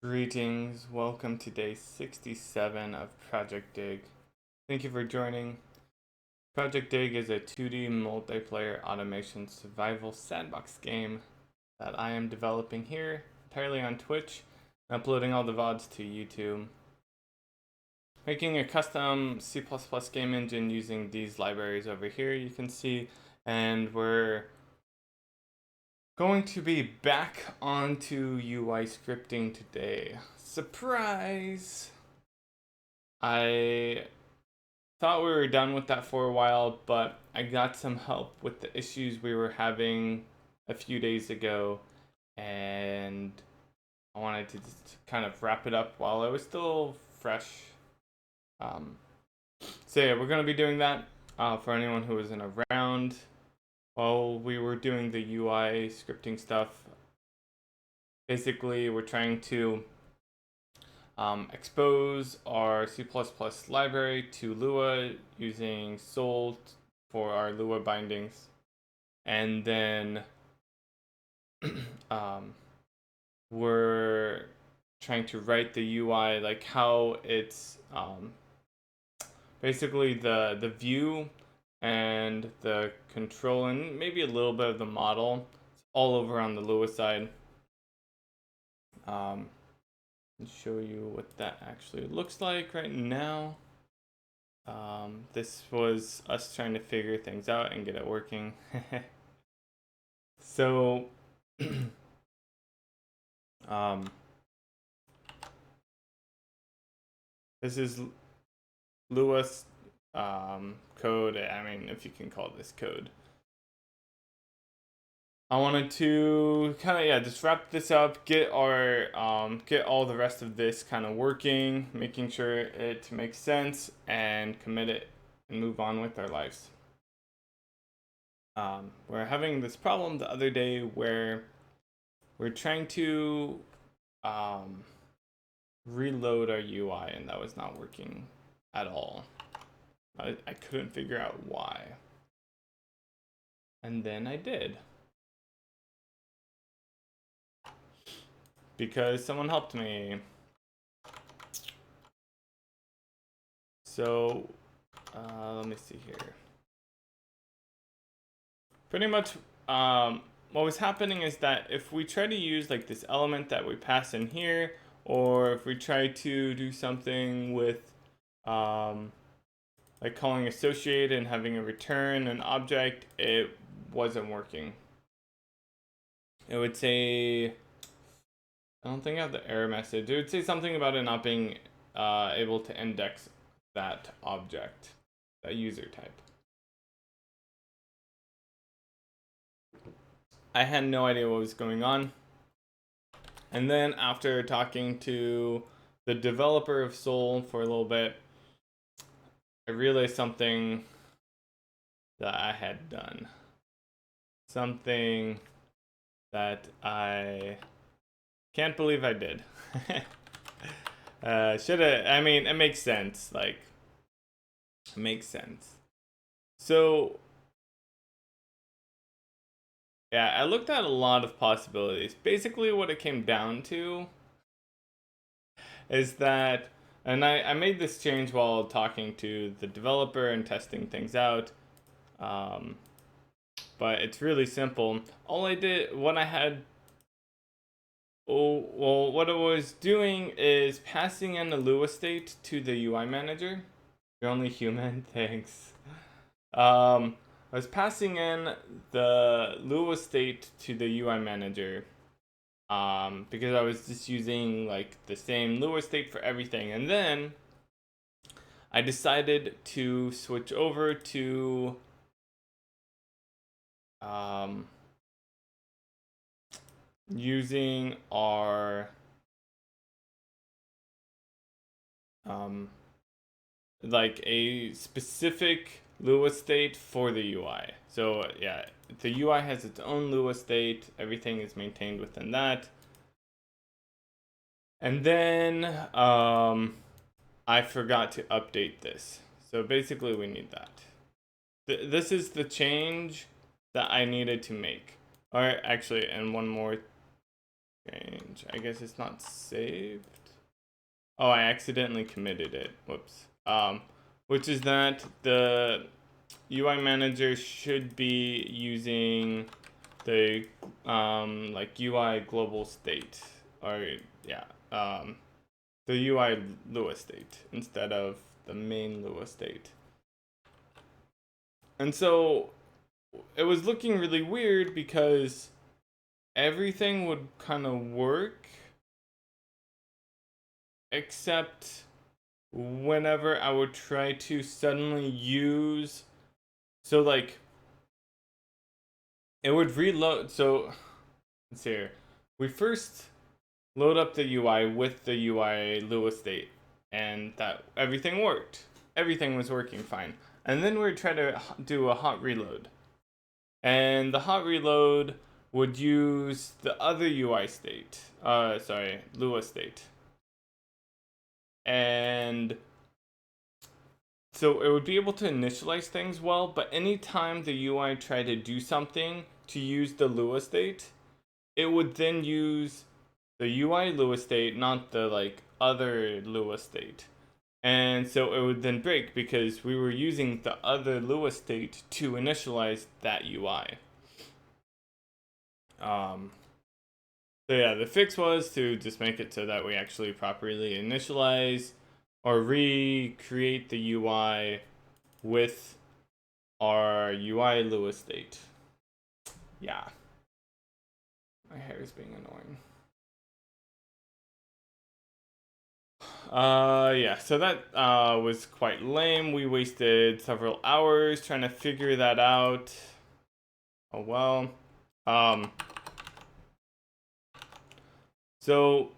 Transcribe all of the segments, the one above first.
Greetings, welcome to day 67 of projectDIG. Thank you for joining. projectDIG is a 2D multiplayer automation survival sandbox game that I am developing here entirely on Twitch and uploading all the VODs to YouTube. Making a custom C++ game engine using these libraries over here you can see, and we're going to be back onto UI scripting today. Surprise! I thought we were done with that for a while, but I got some help with the issues we were having a few days ago, and I wanted to just kind of wrap it up while it was still fresh. So yeah, we're going to be doing that for anyone who isn't around. While we were doing the UI scripting stuff, basically we're trying to expose our C++ library to Lua using Sol for our Lua bindings, and then we're trying to write the UI, like how it's basically the view and the control and maybe a little bit of the model. It's all over on the Lua side. And show you what that actually looks like right now. This was us trying to figure things out and get it working. So this is Lua's code. I mean, if you can call this code. I wanted to kind of just wrap this up, get our get all the rest of this kind of working, making sure it makes sense, and commit it and move on with our lives. We're having this problem the other day where we're trying to reload our UI, and that was not working at all. I couldn't figure out why. And then I did. Because someone helped me. So, let me see here. Pretty much, what was happening is that if we try to use like this element that we pass in here, or if we try to do something with like calling associate and having a return an object, it wasn't working. It would say, I don't think I have the error message. It would say something about it not being able to index that object, that user type. I had no idea what was going on. And then after talking to the developer of Sol for a little bit, I realized something that I had done. Something that I can't believe I did. Shoulda, I mean, it makes sense. Like, it makes sense. So, yeah, I looked at a lot of possibilities. Basically, what it came down to is that, and I made this change while talking to the developer and testing things out. But it's really simple. All I did, what I was doing is passing in the Lua state to the UI manager. You're only human, thanks. I was passing in the Lua state to the UI manager because I was just using like the same Lua state for everything. And then I decided to switch over to using our like a specific Lua state for the UI. So yeah, the UI has its own Lua state. Everything is maintained within that. And then I forgot to update this. So basically we need that. This is the change that I needed to make. Or actually, and one more change. I guess it's not saved. Oh, I accidentally committed it. Whoops. Which is that the UI manager should be using the like UI global state, or yeah, the UI Lua state instead of the main Lua state. And so it was looking really weird because everything would kind of work except whenever I would try to suddenly use, so like it would reload. So let's see here. We first load up the UI with the UI Lua state, and that everything worked. Everything was working fine. And then we would try to do a hot reload. And the hot reload would use the other UI state. Lua state. And so it would be able to initialize things well, but anytime the UI tried to do something to use the Lua state, it would then use the UI Lua state, not the like other Lua state. And so it would then break because we were using the other Lua state to initialize that UI. So yeah, the fix was to just make it so that we actually properly initialize or recreate the UI with our UI Lua state. Yeah. My hair is being annoying. Yeah, so that was quite lame. We wasted several hours trying to figure that out. Oh well. So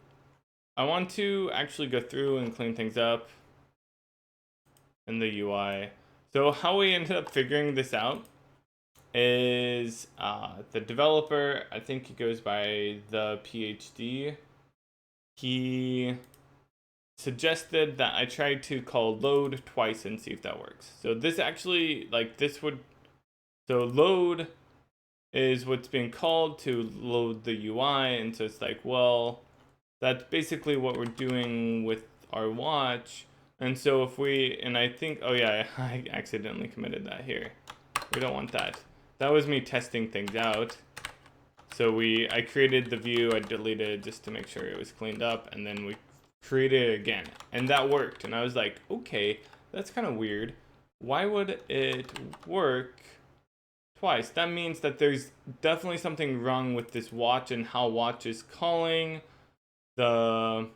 I want to actually go through and clean things up in the UI. So how we ended up figuring this out is the developer, I think he goes by the PhD, he suggested that I try to call load twice and see if that works. So this actually, like this would, so load is what's being called to load the UI, and so it's like, well, that's basically what we're doing with our watch. And so if we, and I think, oh yeah, I accidentally committed that here. We don't want that. That was me testing things out. So I created the view, I deleted just to make sure it was cleaned up, and then we created it again. And that worked. And I was like, okay, that's kind of weird. Why would it work twice? That means that there's definitely something wrong with this watch and how watch is calling the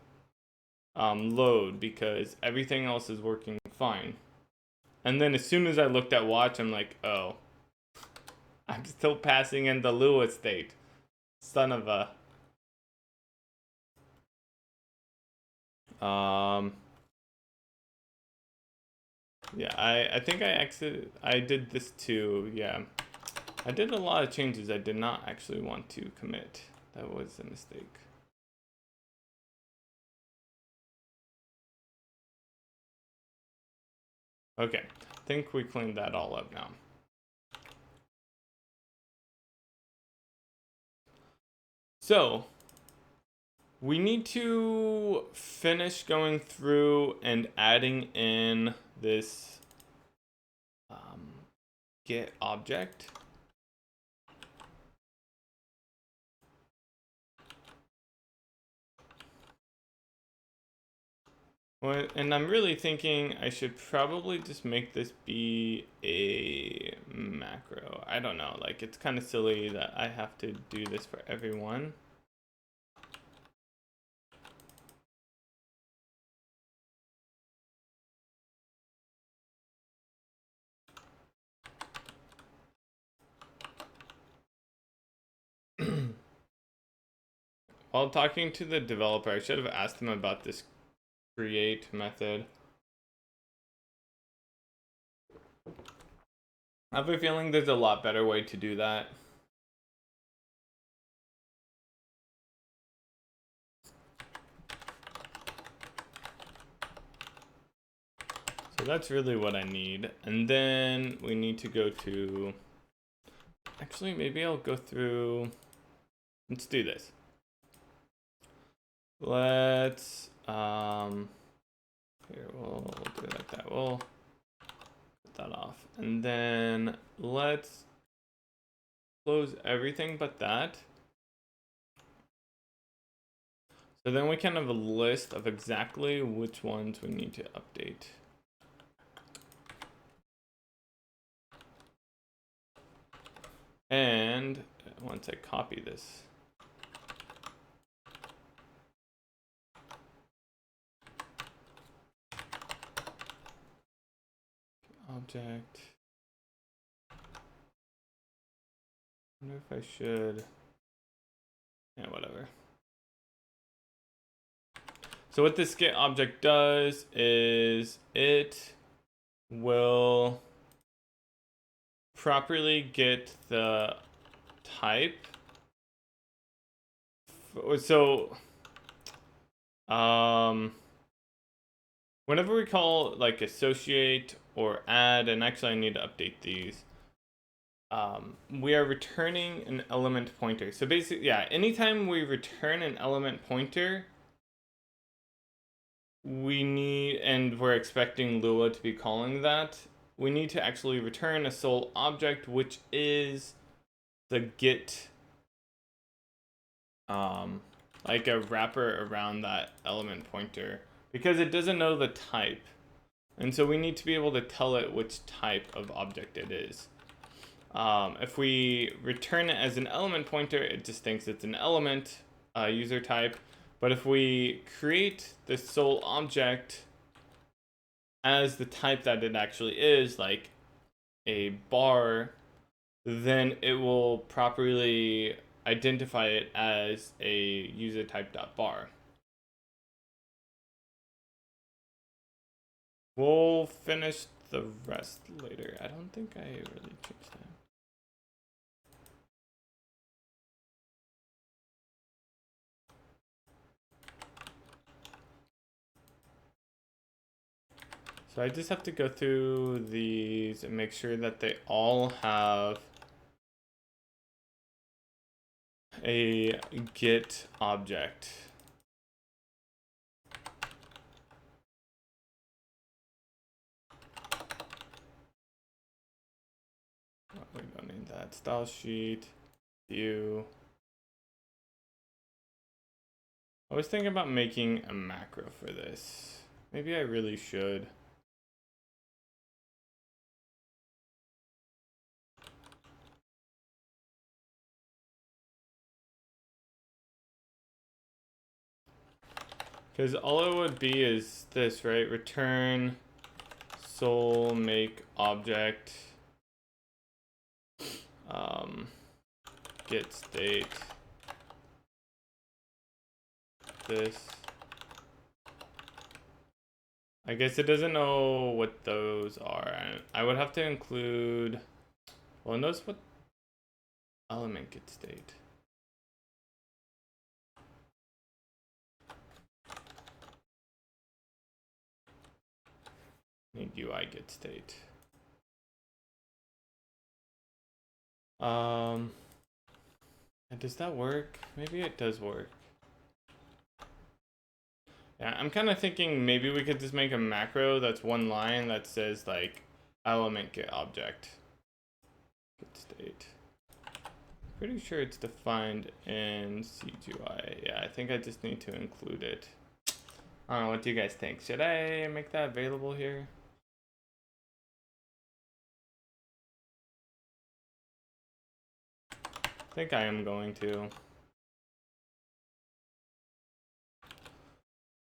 load, because everything else is working fine. And then as soon as I looked at watch, I'm like, oh, I'm still passing in the Lua state. Son of a. Yeah, I think I did this too. Yeah, I did a lot of changes I did not actually want to commit. That was a mistake. Okay, I think we cleaned that all up now. So we need to finish going through and adding in this get object. Well, and I'm really thinking I should probably just make this be a macro. I don't know, like it's kind of silly that I have to do this for everyone. While talking to the developer, I should have asked him about this create method. I have a feeling there's a lot better way to do that. So that's really what I need. And then we need to go to, actually maybe I'll go through, let's do this. let's here we'll do it like that. We'll put that off, and then let's close everything but that. So then we can have a list of exactly which ones we need to update. And once I copy this, object, I wonder if I should, yeah, whatever. So what this get object does is it will properly get the type. So whenever we call like associate or add, and actually I need to update these, we are returning an element pointer. So basically, yeah, anytime we return an element pointer, we need, and we're expecting Lua to be calling that, we need to actually return a sole object, which is the get, like a wrapper around that element pointer, because it doesn't know the type. And so we need to be able to tell it which type of object it is. If we return it as an element pointer, it just thinks it's an element user type. But if we create the sole object as the type that it actually is, like a bar, then it will properly identify it as a user type.bar. We'll finish the rest later. I don't think I really changed that. So I just have to go through these and make sure that they all have a get object. Oh, we don't need that. Style sheet, view. I was thinking about making a macro for this. Maybe I really should. Because all it would be is this, right? Return sole make object get state this. I guess it doesn't know what those are. I would have to include, well, it knows what element get state. Need UI get state. Does that work? Maybe it does work. Yeah, I'm kind of thinking maybe we could just make a macro that's one line that says like element get object get state. Pretty sure it's defined in CGI. Yeah, I think I just need to include it. I don't know, what do you guys think? Should I make that available here? I think I am going to.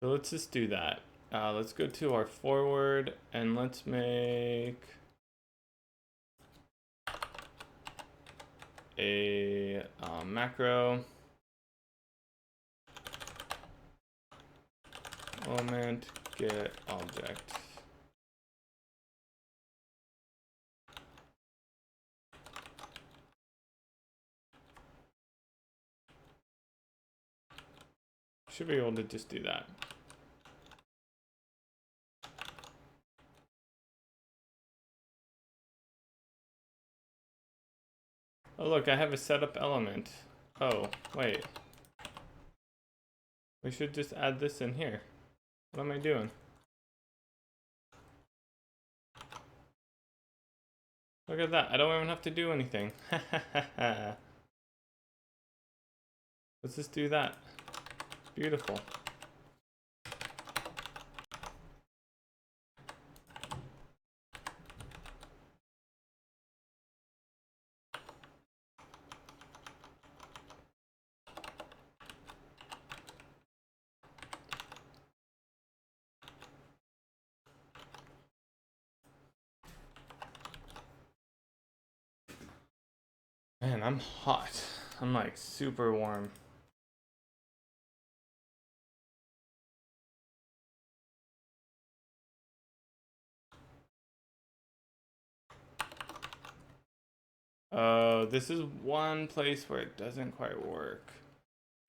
So let's just do that. Let's go to our forward and let's make a macro element get object. Should be able to just do that. Oh look, I have a setup element. Oh, wait. We should just add this in here. What am I doing? Look at that. I don't even have to do anything. Let's just do that. Beautiful. Man, I'm hot. I'm like super warm. This is one place where it doesn't quite work.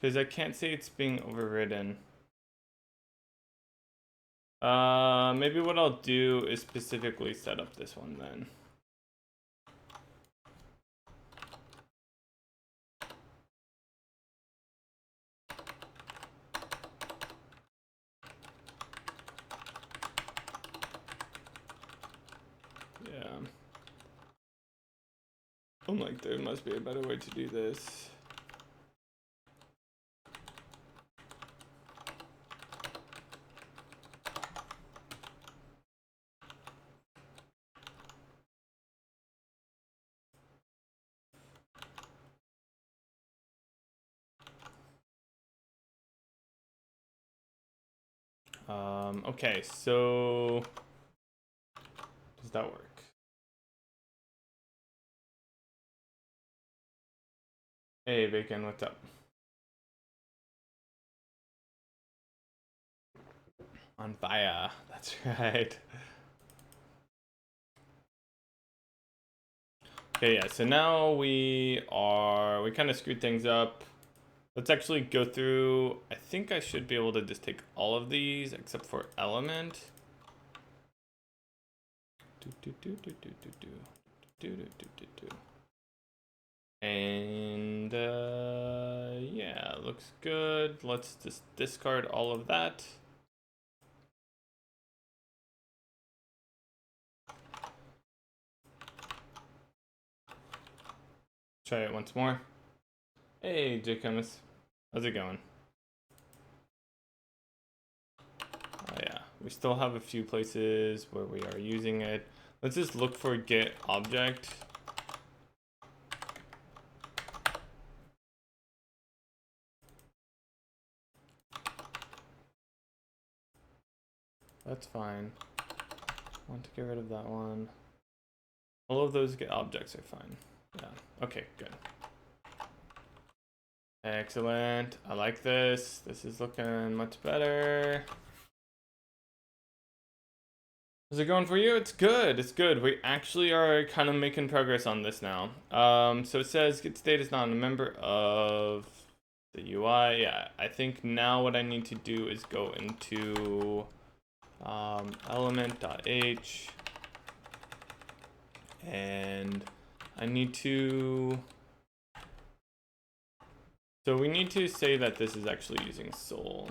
Because I can't say it's being overridden. Maybe what I'll do is specifically set up this one then. Yeah. I'm like, there must be a better way to do this. Okay, so does that work? Hey, Bacon, what's up? On fire, that's right. Okay, yeah, so now we kind of screwed things up. Let's actually go through. I think I should be able to just take all of these except for element. And yeah, looks good. Let's just discard all of that. Try it once more. Hey, J Chemist. How's it going? Oh yeah, we still have a few places where we are using it. Let's just look for get object. That's fine. Want to get rid of that one. All of those get objects are fine. Yeah, okay, good. Excellent, I like this. This is looking much better. How's it going for you? It's good, it's good. We actually are kind of making progress on this now. So it says get state is not a member of the UI. Yeah, I think now what I need to do is go into element.h and I need to, so we need to say that this is actually using Sol,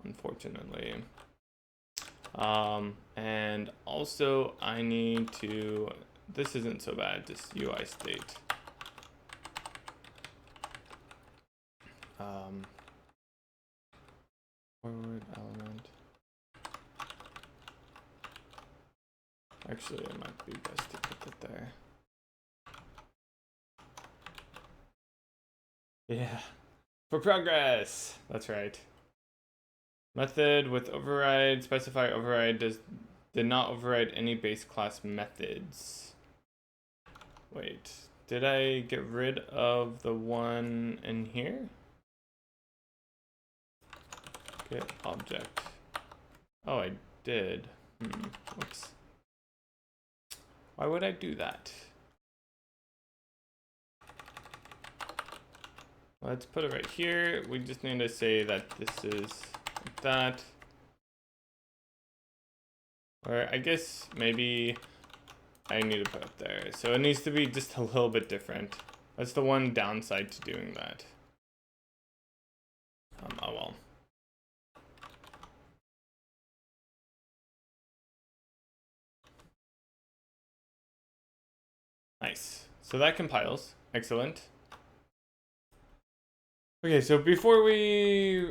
unfortunately. And also I need to, this isn't so bad, just UI state. Forward element. Actually, it might be best to put it there. Yeah, for progress. That's right. Method with override, specify override did not override any base class methods. Wait, did I get rid of the one in here? Get object. Oh, I did. Whoops. Why would I do that? Let's put it right here. We just need to say that this is like that. Or I guess maybe I need to put it there. So it needs to be just a little bit different. That's the one downside to doing that. Oh well. Nice. So that compiles. Excellent. Okay, so before we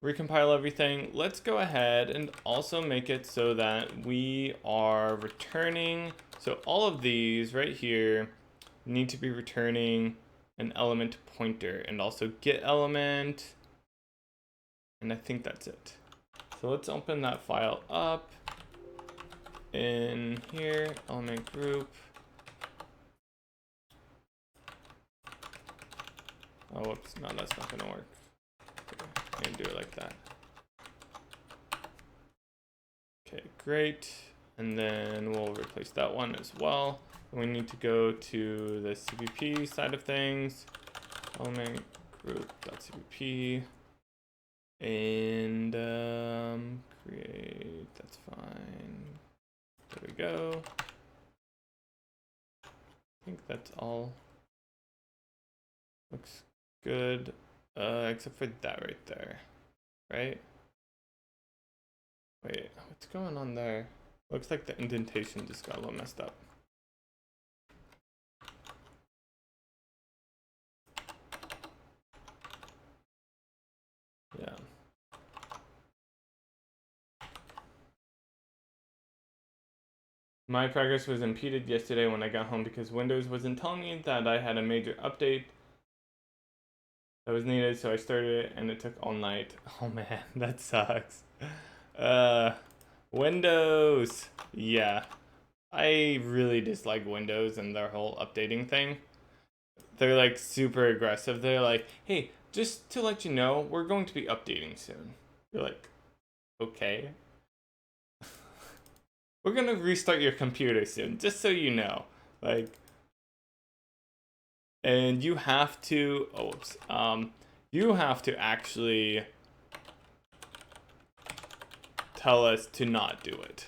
recompile everything, let's go ahead and also make it so that we are returning. So all of these right here need to be returning an element pointer and also get element. And I think that's it. So let's open that file up in here, element group. Oh, whoops, no, that's not gonna work. Okay, I'm gonna do it like that. Okay, great. And then we'll replace that one as well. We need to go to the CVP side of things, element group.cvp, and create, that's fine. There we go. I think that's all. Looks good, except for that right there, right? Wait, what's going on there? Looks like the indentation just got a little messed up. Yeah. My progress was impeded yesterday when I got home because Windows wasn't telling me that I had a major update that was needed, so I started it and it took all night. Oh man, that sucks. Windows. Yeah. I really dislike Windows and their whole updating thing. They're like super aggressive. They're like, hey, just to let you know, we're going to be updating soon. You're like, okay. We're gonna restart your computer soon, just so you know. Like, and you have to, oh, whoops. You have to actually tell us to not do it.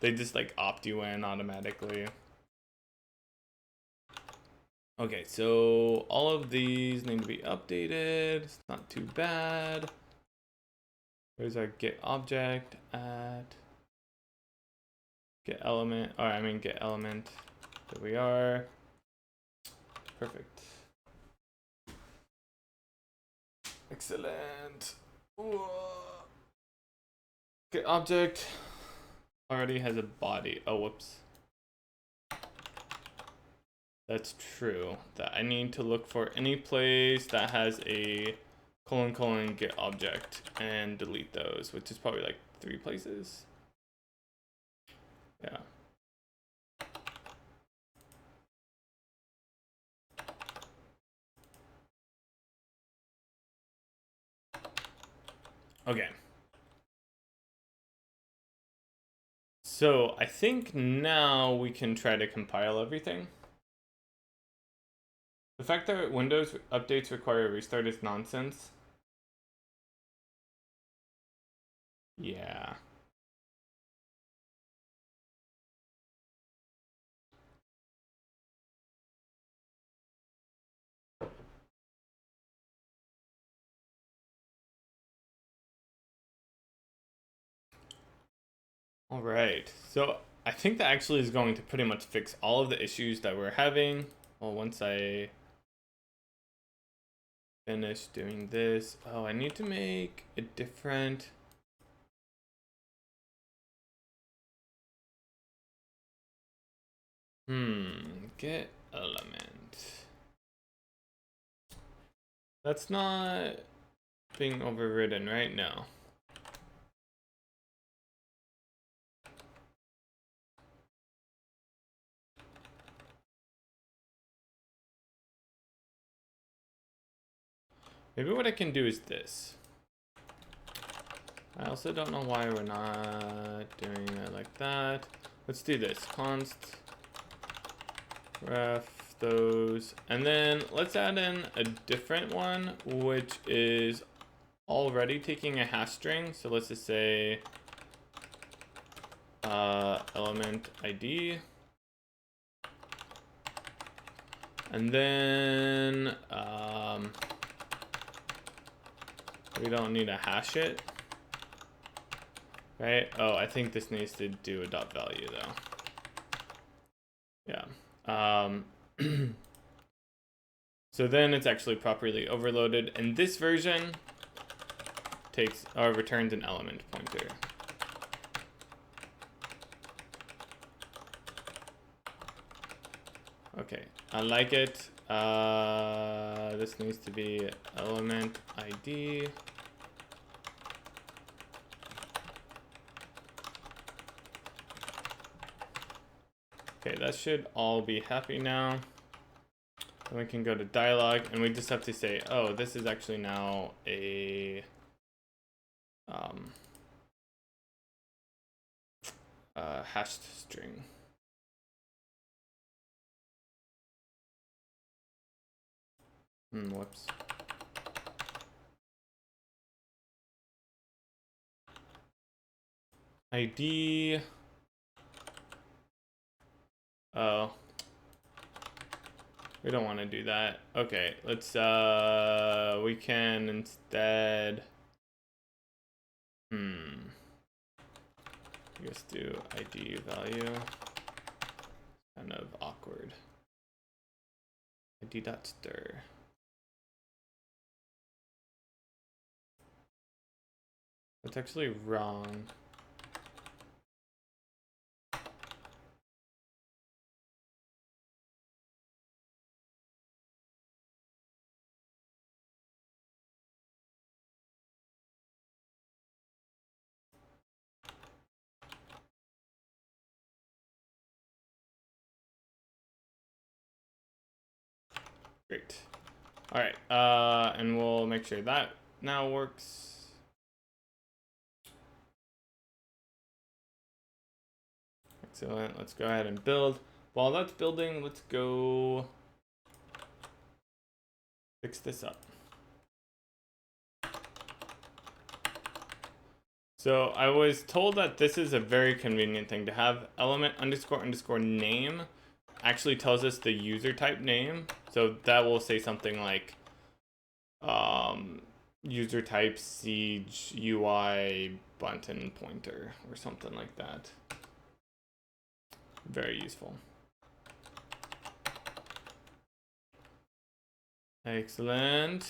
They just like opt you in automatically. Okay, so all of these need to be updated. It's not too bad. There's our get object at get element, or I mean get element. There we are. Perfect. Excellent. Get object already has a body. Oh, whoops. That's true. That I need to look for any place that has a : get object and delete those, which is probably like 3 places. Yeah. Okay. So I think now we can try to compile everything. The fact that Windows updates require a restart is nonsense. Yeah. All right. So I think that actually is going to pretty much fix all of the issues that we're having. Well, once I finish doing this. Oh, I need to make a different. Get element. That's not being overridden right now. Maybe what I can do is this. I also don't know why we're not doing it like that. Let's do this. Const ref those. And then let's add in a different one, which is already taking a hash string. So let's just say element ID. And then we don't need to hash it, right? Oh, I think this needs to do a dot value though. Yeah. So then it's actually properly overloaded, and this version takes returns an element pointer. Okay, I like it. This needs to be element ID. Okay, that should all be happy now. Then we can go to dialog, and we just have to say, oh, this is actually now a hashed string. Whoops. ID. Oh. We don't want to do that. Okay, let's, we can instead, I guess do ID value. Kind of awkward. ID.stir. That's actually wrong. Great. All right, and we'll make sure that now works. Excellent. Let's go ahead and build. While that's building, let's go fix this up. So I was told that this is a very convenient thing to have. Element underscore underscore name actually tells us the user type name. So that will say something like user type siege UI button pointer or something like that. Very useful. Excellent.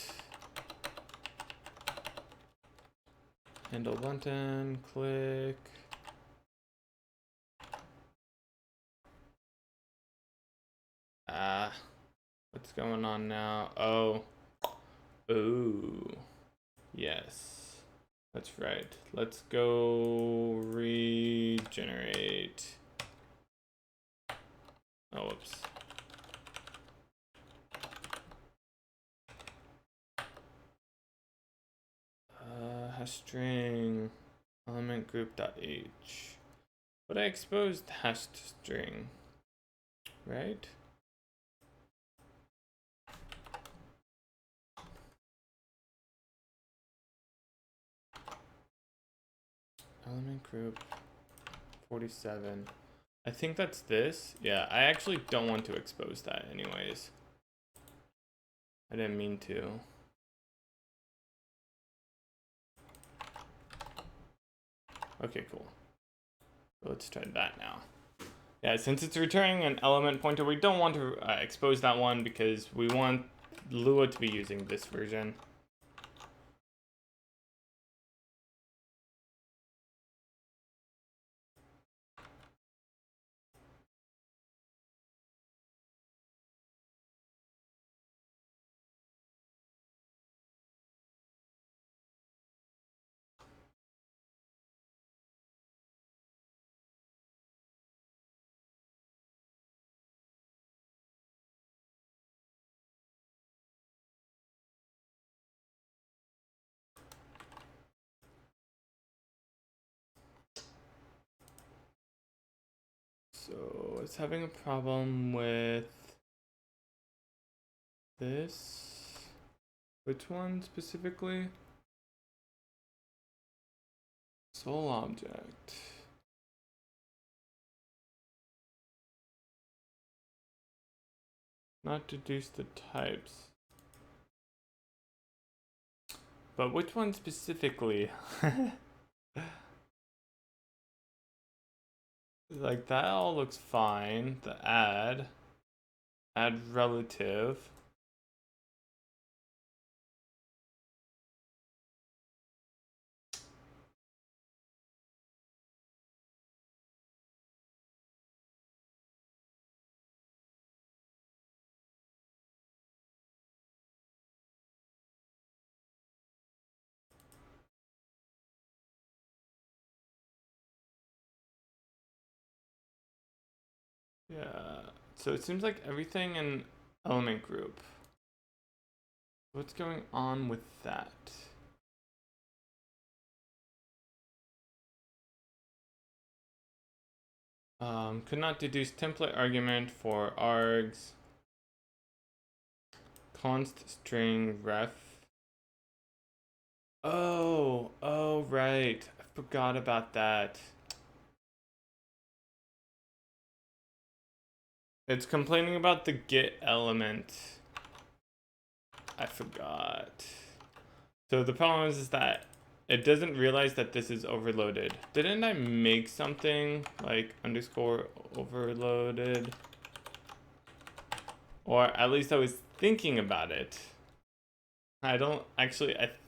Handle button, click. What's going on now? Oh. Ooh. Yes. That's right. Let's go regenerate. Oh, whoops. Hash string element group.h. But I exposed hashed string, right? Element group 47. I think that's this. Yeah, I actually don't want to expose that anyways. I didn't mean to. Okay, cool. So let's try that now. Yeah, since it's returning an element pointer, we don't want to expose that one because we want Lua to be using this version. So it's having a problem with this. Which one specifically? Sole object. Not deduce the types. But which one specifically? like that all looks fine. The add relative. Yeah. So it seems like everything in element group. What's going on with that? Could not deduce template argument for args. Const string ref. Oh, right. I forgot about that. It's complaining about the get element. I forgot. So the problem is that it doesn't realize that this is overloaded. Didn't I make something like underscore overloaded? Or at least I was thinking about it. I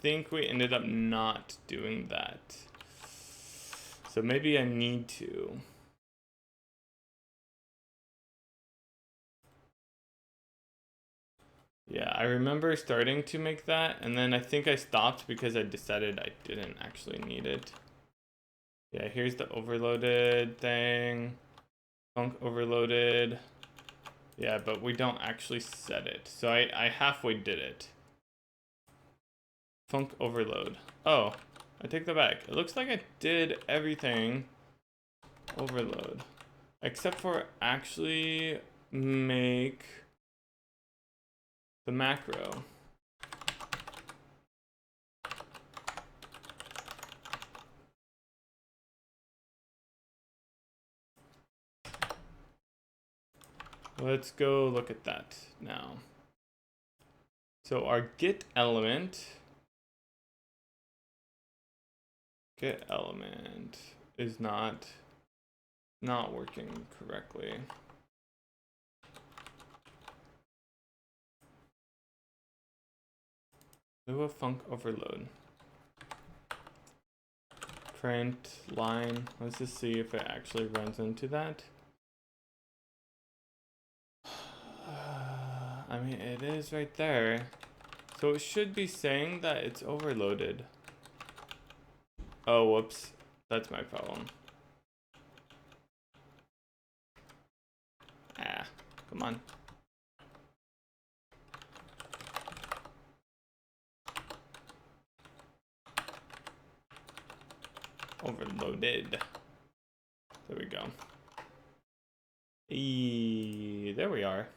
think we ended up not doing that. So maybe I need to. Yeah, I remember starting to make that, and then I think I stopped because I decided I didn't actually need it. Yeah, here's the overloaded thing. Func overloaded. Yeah, but we don't actually set it. So I halfway did it. Func overload. Oh, I take that back. It looks like I did everything overload. Except for actually make the macro. Let's go look at that now. So our get element is not working correctly. Do a func overload. Print line. Let's just see if it actually runs into that. I mean, it is right there. So it should be saying that it's overloaded. Oh, whoops. That's my problem. Ah, come on. Overloaded. There we go. There we are.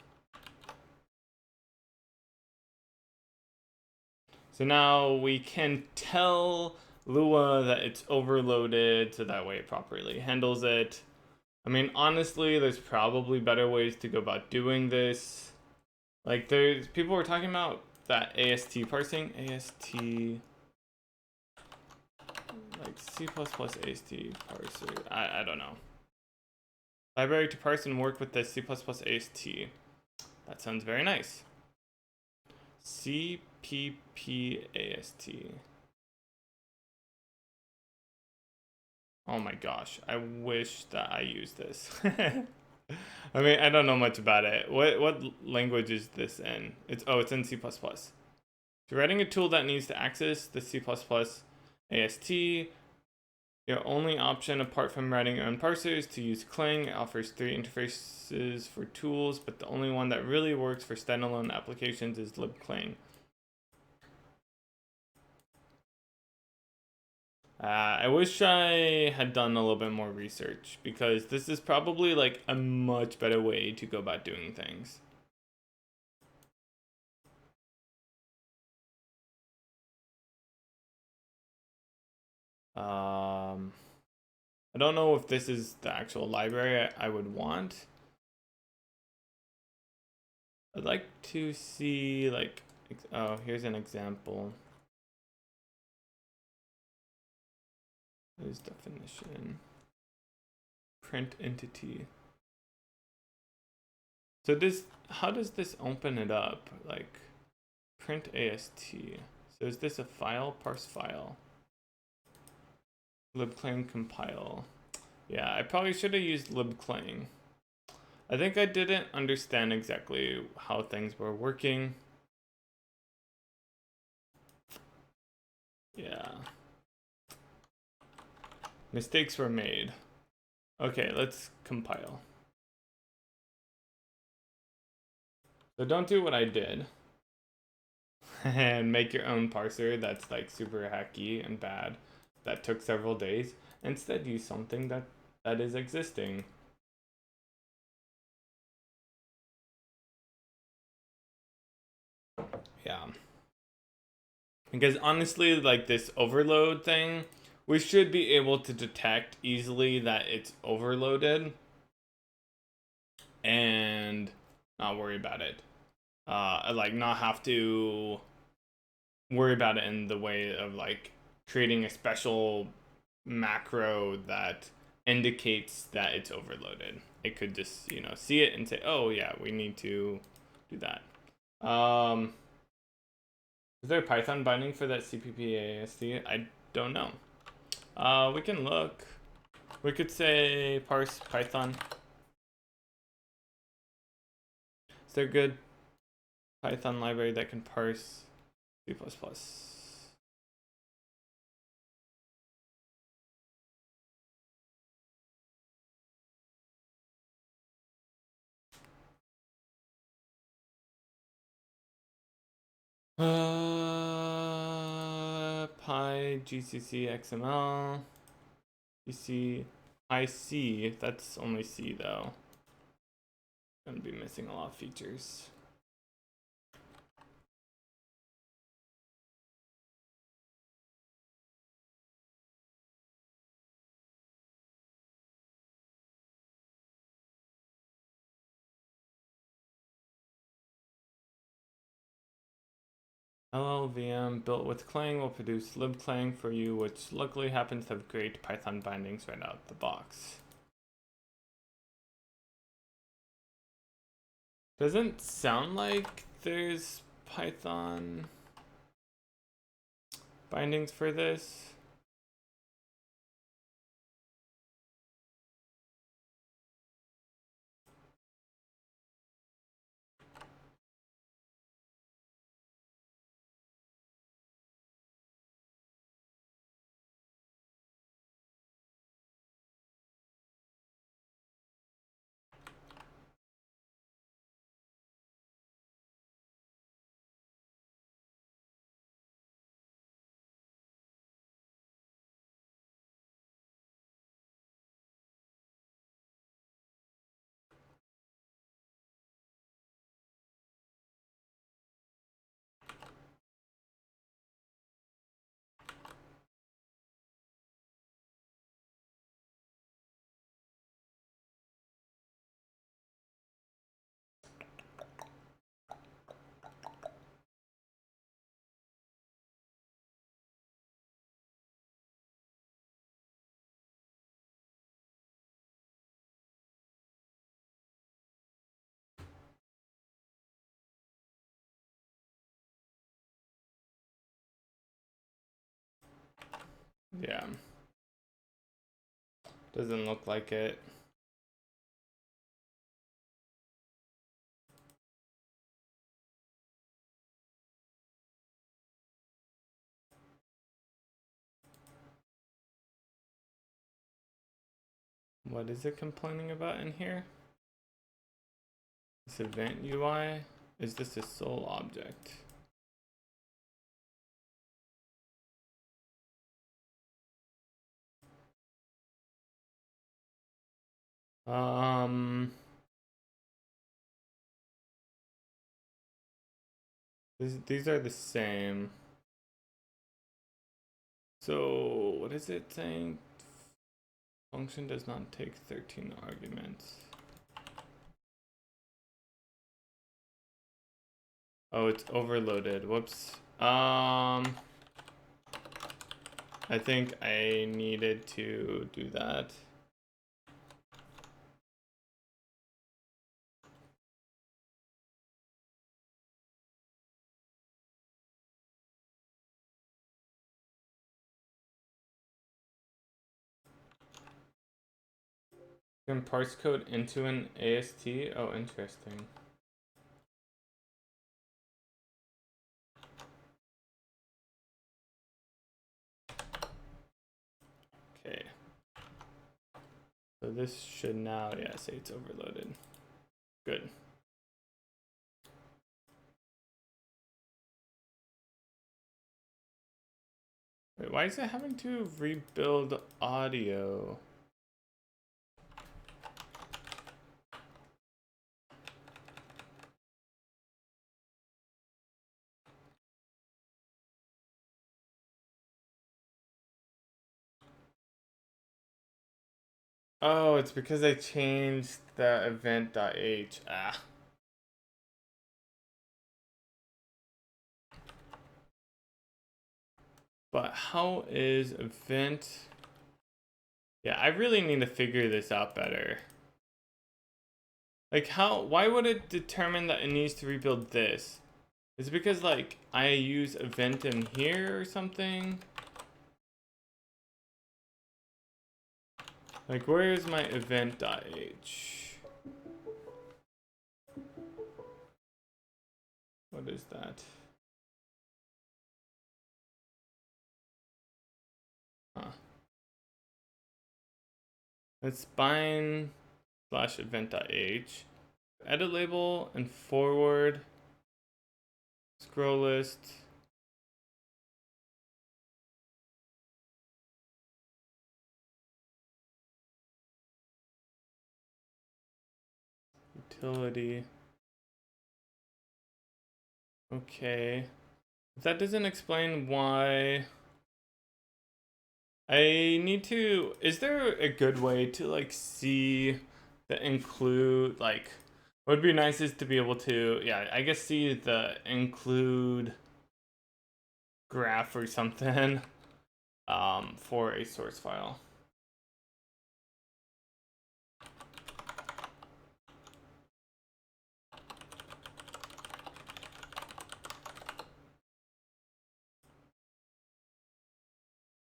So now we can tell Lua that it's overloaded so that way it properly handles it. I mean, honestly, there's probably better ways to go about doing this. Like, people were talking about that AST parsing. AST, like C++ AST parser. I don't know. Library to parse and work with the C++ AST. That sounds very nice. CPPAST. Oh my gosh, I wish that I used this. I mean, I don't know much about it. What language is this in? It's in C++. If you're writing a tool that needs to access the C++ AST, your only option apart from writing your own parser is to use Clang. It offers 3 interfaces for tools, but the only one that really works for standalone applications is libclang. I wish I had done a little bit more research because this is probably like a much better way to go about doing things. I don't know if this is the actual library I would want. I'd like to see like, oh, here's an example. Here's definition. print entity. So this, how does this open it up? Like print AST. So is this a file? Parse file. Libclang compile. Yeah, I probably should have used libclang. I think I didn't understand exactly how things were working. Yeah. Mistakes were made. Okay, let's compile. So don't do what I did and make your own parser that's like super hacky and bad that took several days. Instead, use something that is existing. Yeah. Because honestly, like this overload thing, we should be able to detect easily that it's overloaded and not worry about it. Like not have to worry about it in the way of like creating a special macro that indicates that it's overloaded. It could just, you know, see it and say, oh yeah, we need to do that. Is there a Python binding for that CPP-AST? I don't know. We can look. We could say parse Python. Is there a good Python library that can parse C++? Py, GCC, XML, GC, IC, that's only C though. Gonna be missing a lot of features. LLVM built with Clang will produce libclang for you, which luckily happens to have great Python bindings right out the box. Doesn't sound like there's Python bindings for this. Yeah. Doesn't look like it. What is it complaining about in here? This event UI? Is this a sole object? These are the same. So what is it saying? Function does not take 13 arguments. Oh, it's overloaded. Whoops. I think I needed to do that. You can parse code into an AST. Oh, interesting. Okay. So this should now, yeah, say it's overloaded. Good. Wait, why is it having to rebuild audio? Oh, it's because I changed the event.h. Ah. But how is event? Yeah, I really need to figure this out better. Like why would it determine that it needs to rebuild this? Is it because like I use event in here or something? Like where is my event.h? What is that? Huh. It's bind / event.h. Edit label and forward. Scroll list. Utility. Okay. That doesn't explain why. I need to. Is there a good way to like see the include? Like, what would be nice is to be able to, yeah, I guess see the include graph or something for a source file.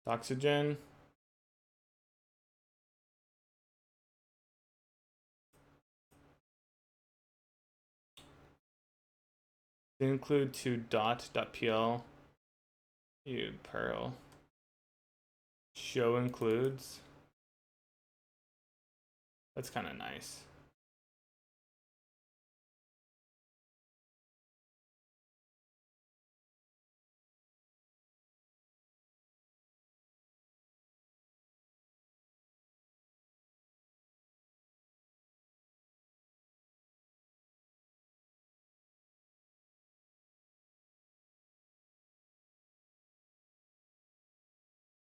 Oxygen. Include to dot.pl. You Perl. Show includes. That's kind of nice.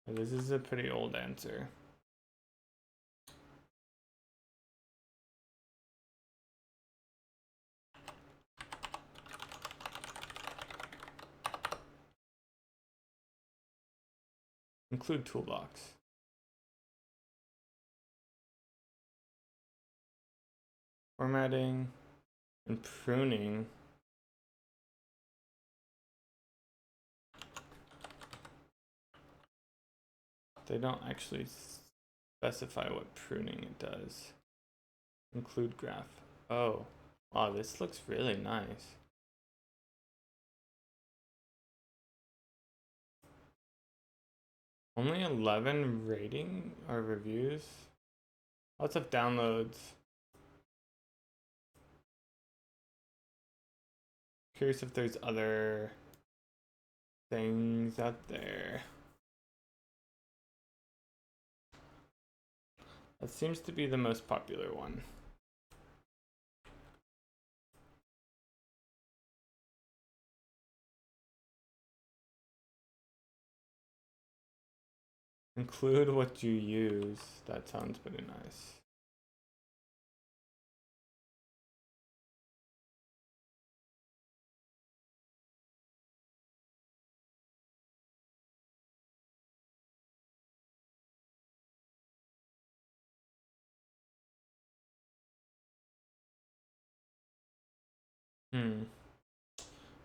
This is a pretty old answer. Include toolbox. Formatting and pruning. They don't actually specify what pruning it does. Include graph. Oh, wow, this looks really nice. Only 11 rating or reviews. Lots of downloads. Curious if there's other things out there. That seems to be the most popular one. Include what you use. That sounds pretty nice.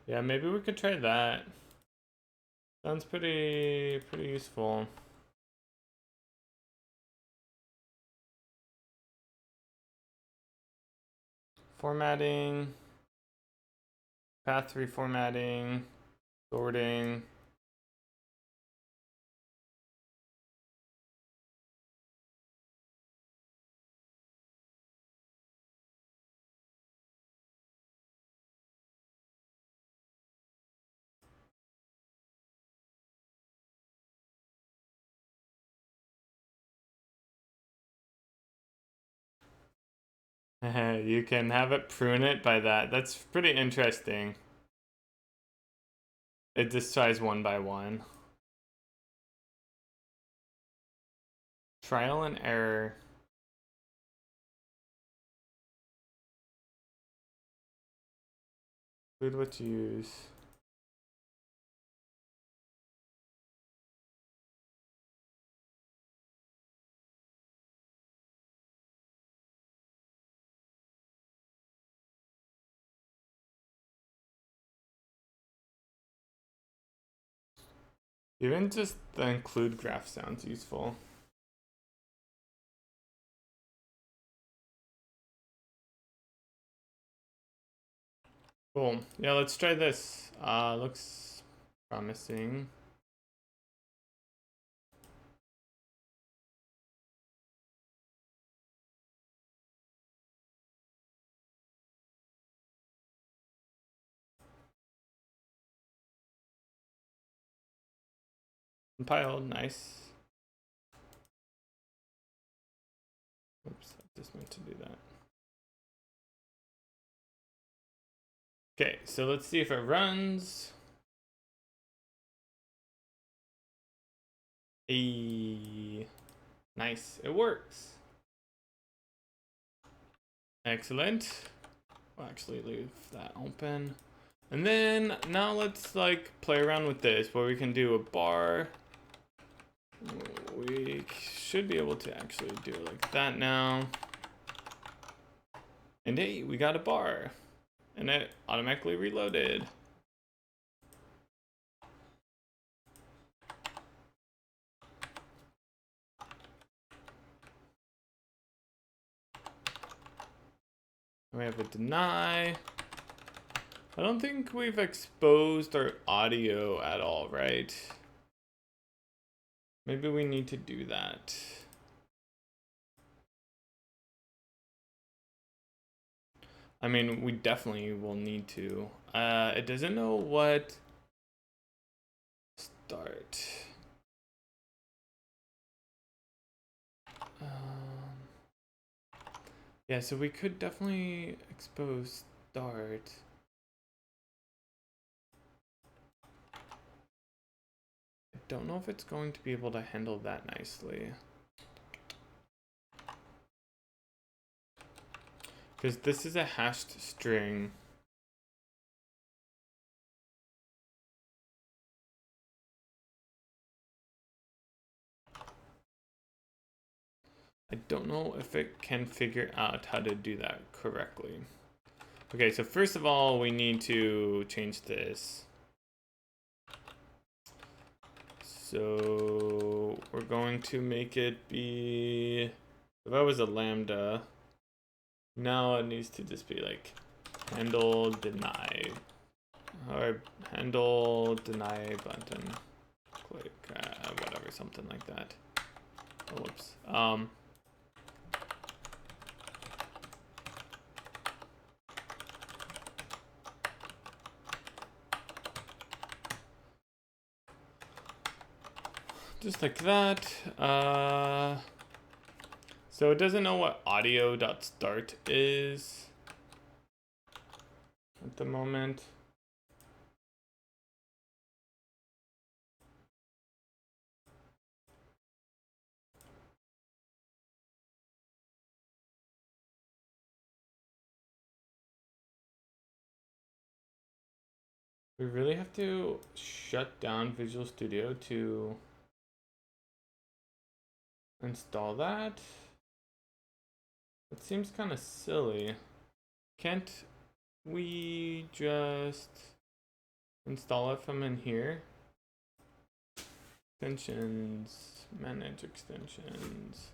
Yeah, maybe we could try that. Sounds pretty useful. Formatting, path reformatting, sorting. You can have it prune it by that. That's pretty interesting. It just tries one by one. Trial and error. Include what to use. Even just the include graph sounds useful. Cool. Yeah, let's try this. Looks promising. Compiled, nice. Oops, I just meant to do that. Okay, so let's see if it runs. Nice, it works. Excellent. We'll actually leave that open. And then now let's like play around with this where we can do a bar. We should be able to actually do it like that now. And hey, we got a bar. And it automatically reloaded. We have a deny. I don't think we've exposed our audio at all, right? Maybe we need to do that. I mean, we definitely will need to. It doesn't know what start. Yeah, so we could definitely expose start. I don't know if it's going to be able to handle that nicely. Because this is a hashed string. I don't know if it can figure out how to do that correctly. Okay, so first of all, we need to change this. So we're going to make it be, if I was a lambda, now it needs to just be like handle deny, or handle deny button click, whatever, something like that. Oh, whoops. Just like that. So it doesn't know what audio.start is at the moment. We really have to shut down Visual Studio to install that. It seems kind of silly. Can't we just install it from in here? Extensions, manage extensions.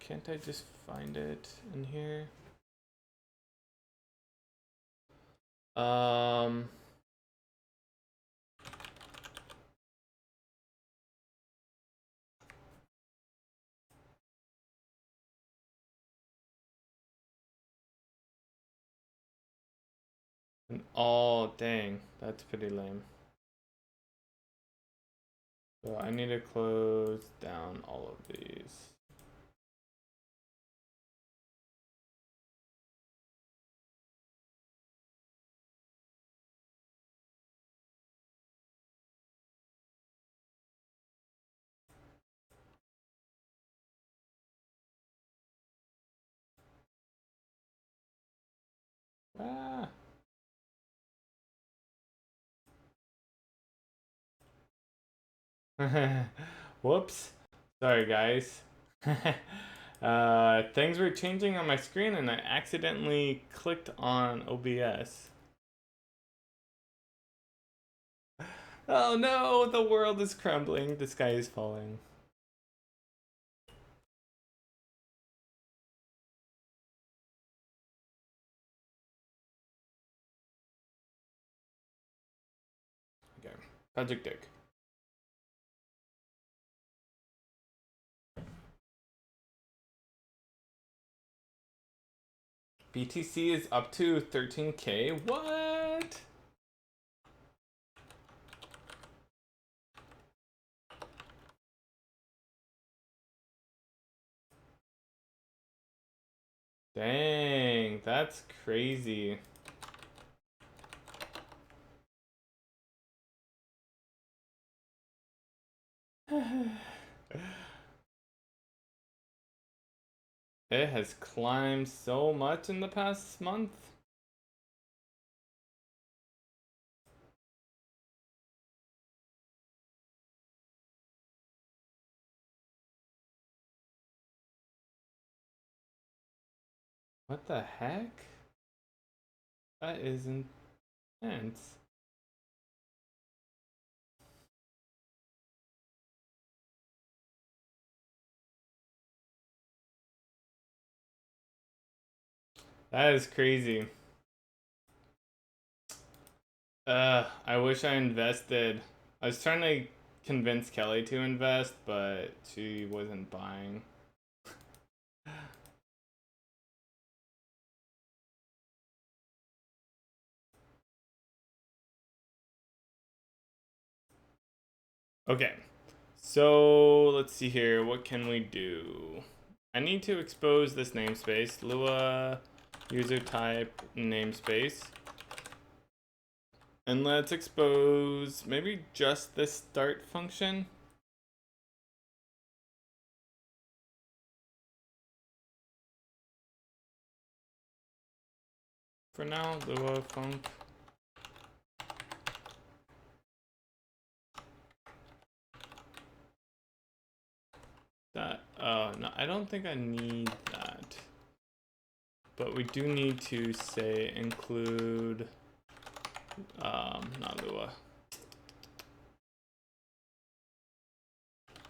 Can't I just find it in here? Um, oh, dang, that's pretty lame. So I need to close down all of these. Ah. Whoops. Sorry, guys. Things were changing on my screen and I accidentally clicked on OBS. Oh no, the world is crumbling. The sky is falling. Okay, projectDIG. BTC is up to 13K. What? Dang, that's crazy. It has climbed so much in the past month. What the heck? That is intense. That is crazy. I wish I invested. I was trying to convince Kelly to invest, but she wasn't buying. Okay, so let's see here. What can we do? I need to expose this namespace, Lua user type namespace. And let's expose maybe just this start function. For now, Lua func. That, no, I don't think I need that. But we do need to say include, not Lua.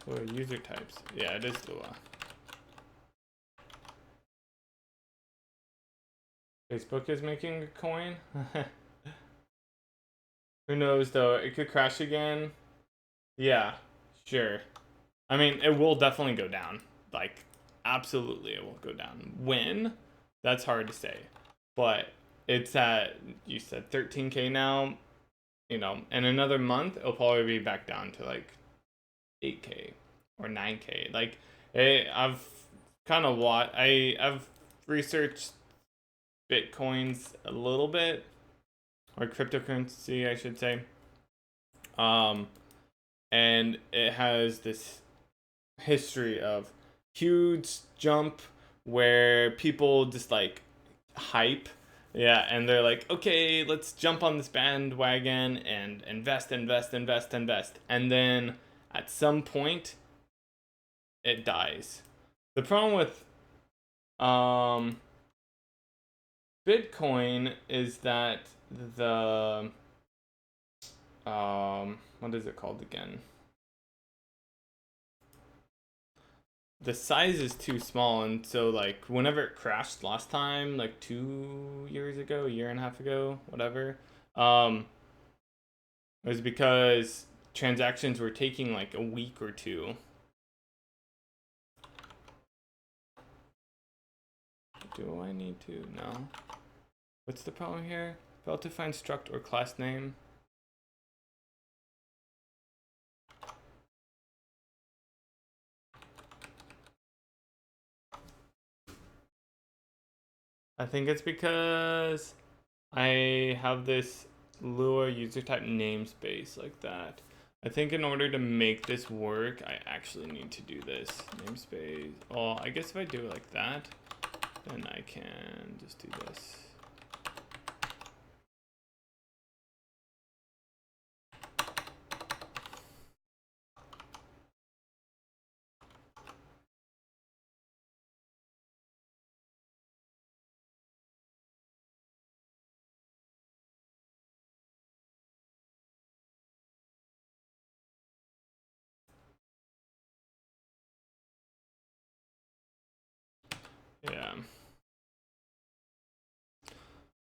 Lua user types. Yeah, it is Lua. Facebook is making a coin. Who knows though? It could crash again. Yeah, sure. I mean, it will definitely go down. Like, absolutely, it will go down. When? That's hard to say. But it's at, you said 13K now. You know, in another month, it'll probably be back down to like 8K or 9K. Like, I've kind of I've researched Bitcoins a little bit, or cryptocurrency, I should say. And it has this history of huge jump where people just like hype, yeah, and they're like, okay, let's jump on this bandwagon and invest, and then at some point it dies. The problem with Bitcoin is that the what is it called again? the size is too small, and so like whenever it crashed last time, like 2 years ago, a year and a half ago, whatever, it was because transactions were taking like a week or two. Do I need to? No. What's the problem here? Failed to find struct or class name. I think it's because I have this Lua user type namespace like that. I think in order to make this work, I actually need to do this namespace. Oh, I guess if I do it like that, then I can just do this. Yeah.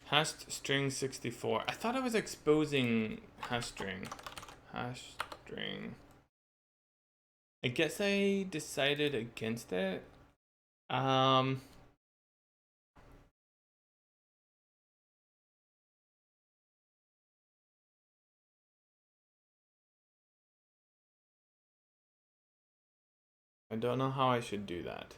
Hashed string 64. I thought I was exposing hash string. Hash string. I guess I decided against it. I don't know how I should do that.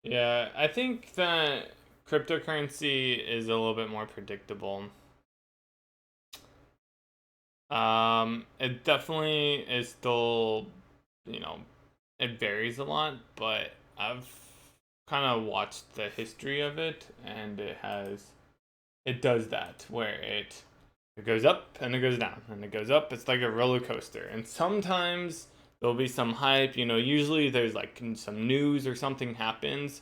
Yeah, I think that cryptocurrency is a little bit more predictable. It definitely is still, you know, it varies a lot, but I've kind of watched the history of it, and it does that where it goes up and it goes down and it goes up. It's like a roller coaster, and sometimes there'll be some hype. Usually there's like some news or something happens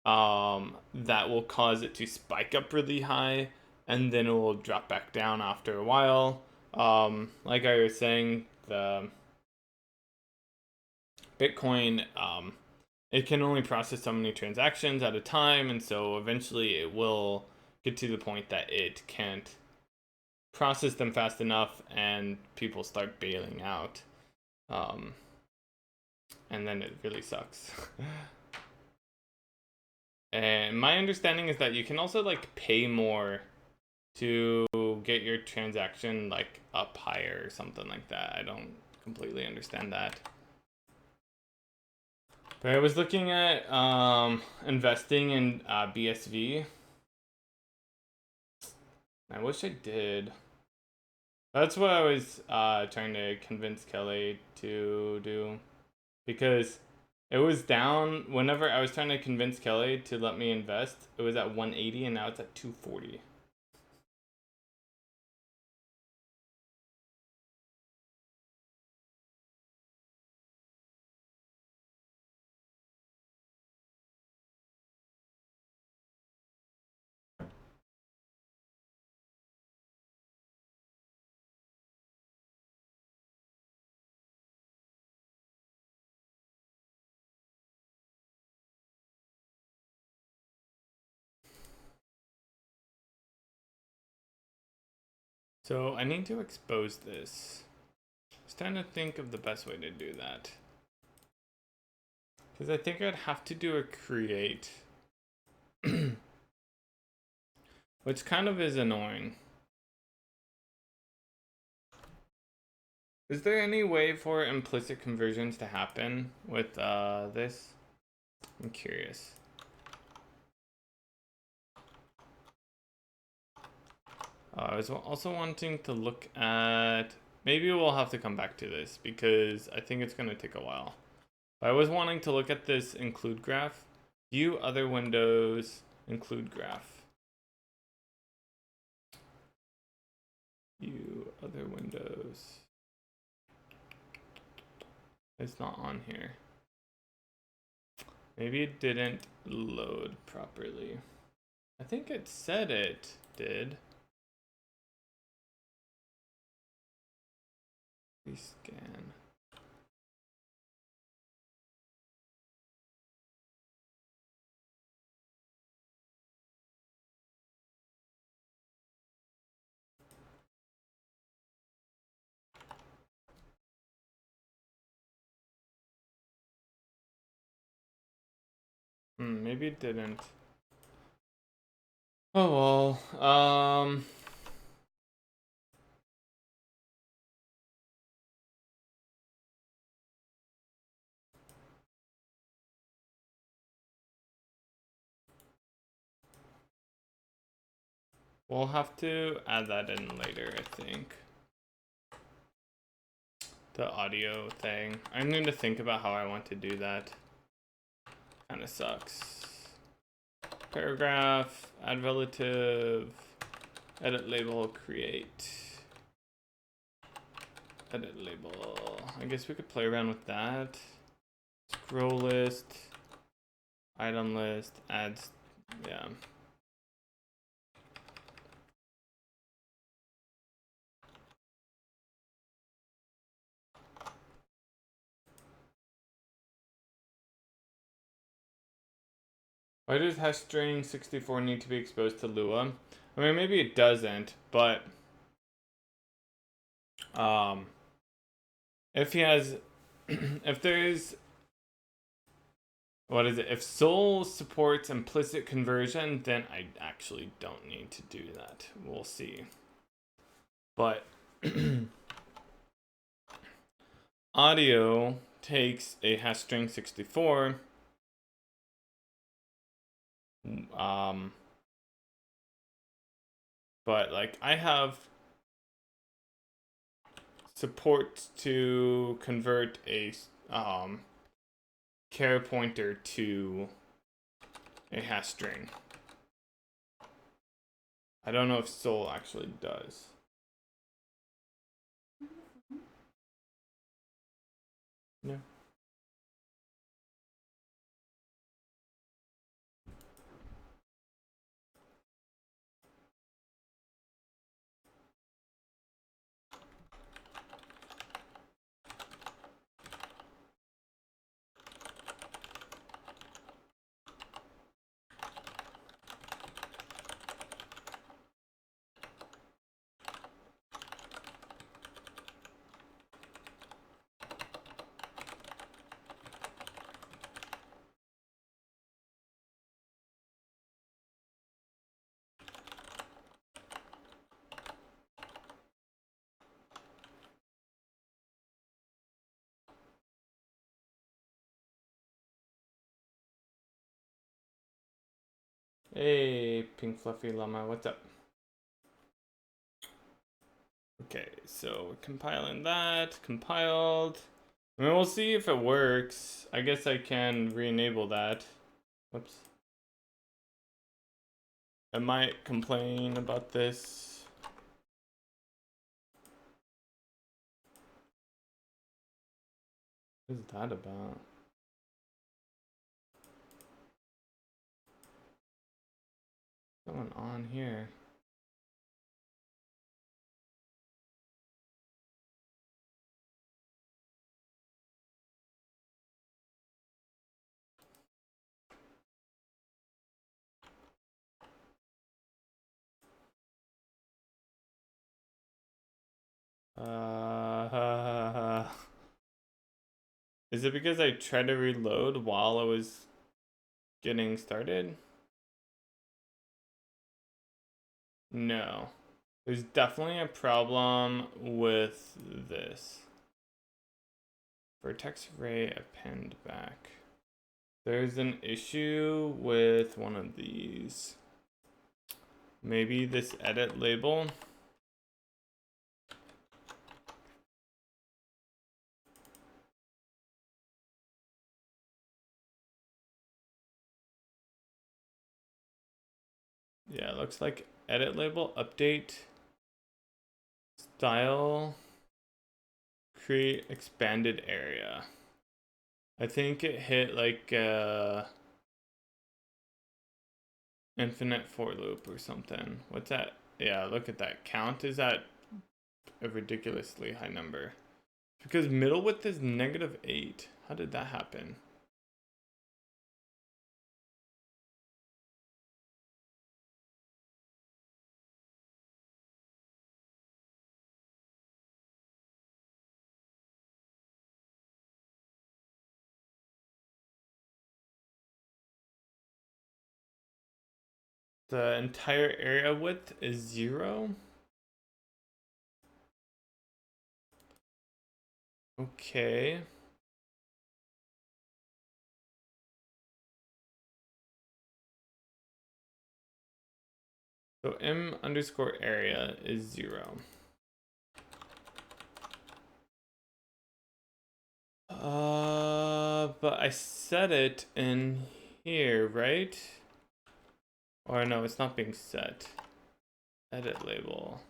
that will cause it to spike up really high, and then it will drop back down after a while. Like I was saying, the Bitcoin, it can only process so many transactions at a time, and so eventually it will get to the point that it can't process them fast enough, and people start bailing out. And then it really sucks. And my understanding is that you can also like pay more to get your transaction like up higher or something like that. I don't completely understand that. But I was looking at investing in BSV. I wish I did. That's what I was trying to convince Kelly to do, because it was down whenever I was trying to convince Kelly to let me invest. It was at 180 and now it's at 240. So I need to expose this. I was trying to think of the best way to do that, because I think I'd have to do a create, which kind of is annoying. Is there any way for implicit conversions to happen with this? I'm curious. I was also wanting to look at, maybe we'll have to come back to this because I think it's going to take a while. But I was wanting to look at this include graph. View other windows, include graph. View other windows. It's not on here. Maybe it didn't load properly. I think it said it did. Rescan. Maybe it didn't. Oh well. We'll have to add that in later, I think. The audio thing. I need to think about how I want to do that. Kinda sucks. Paragraph, add relative, edit label, create. Edit label. I guess we could play around with that. Scroll list, item list, ads, yeah. Why does hash string 64 need to be exposed to Lua? I mean, maybe it doesn't, but if he has, if there is, what is it? If Sol supports implicit conversion, then I actually don't need to do that. We'll see. But audio takes a hash string 64. But like I have support to convert a char pointer to a hash string. I don't know if Sol actually does. No. Hey, pink fluffy llama, what's up? Okay, so we're compiling that, compiled. I mean, we'll see if it works. I guess I can re-enable that. Whoops. I might complain about this. What is that about? What's going on here? Is it because I tried to reload while I was getting started? No. There's definitely a problem with this. Vertex array append back. There's an issue with one of these. Maybe this edit label. Yeah, it looks like edit label, update, style, create expanded area. I think it hit like infinite for loop or something. What's that? Yeah, look at that. Count is at a ridiculously high number. Because middle width is -8. How did that happen? The entire area width is 0? Okay. So m underscore area is 0. But I set it in here, right? Or no, it's not being set. Edit label.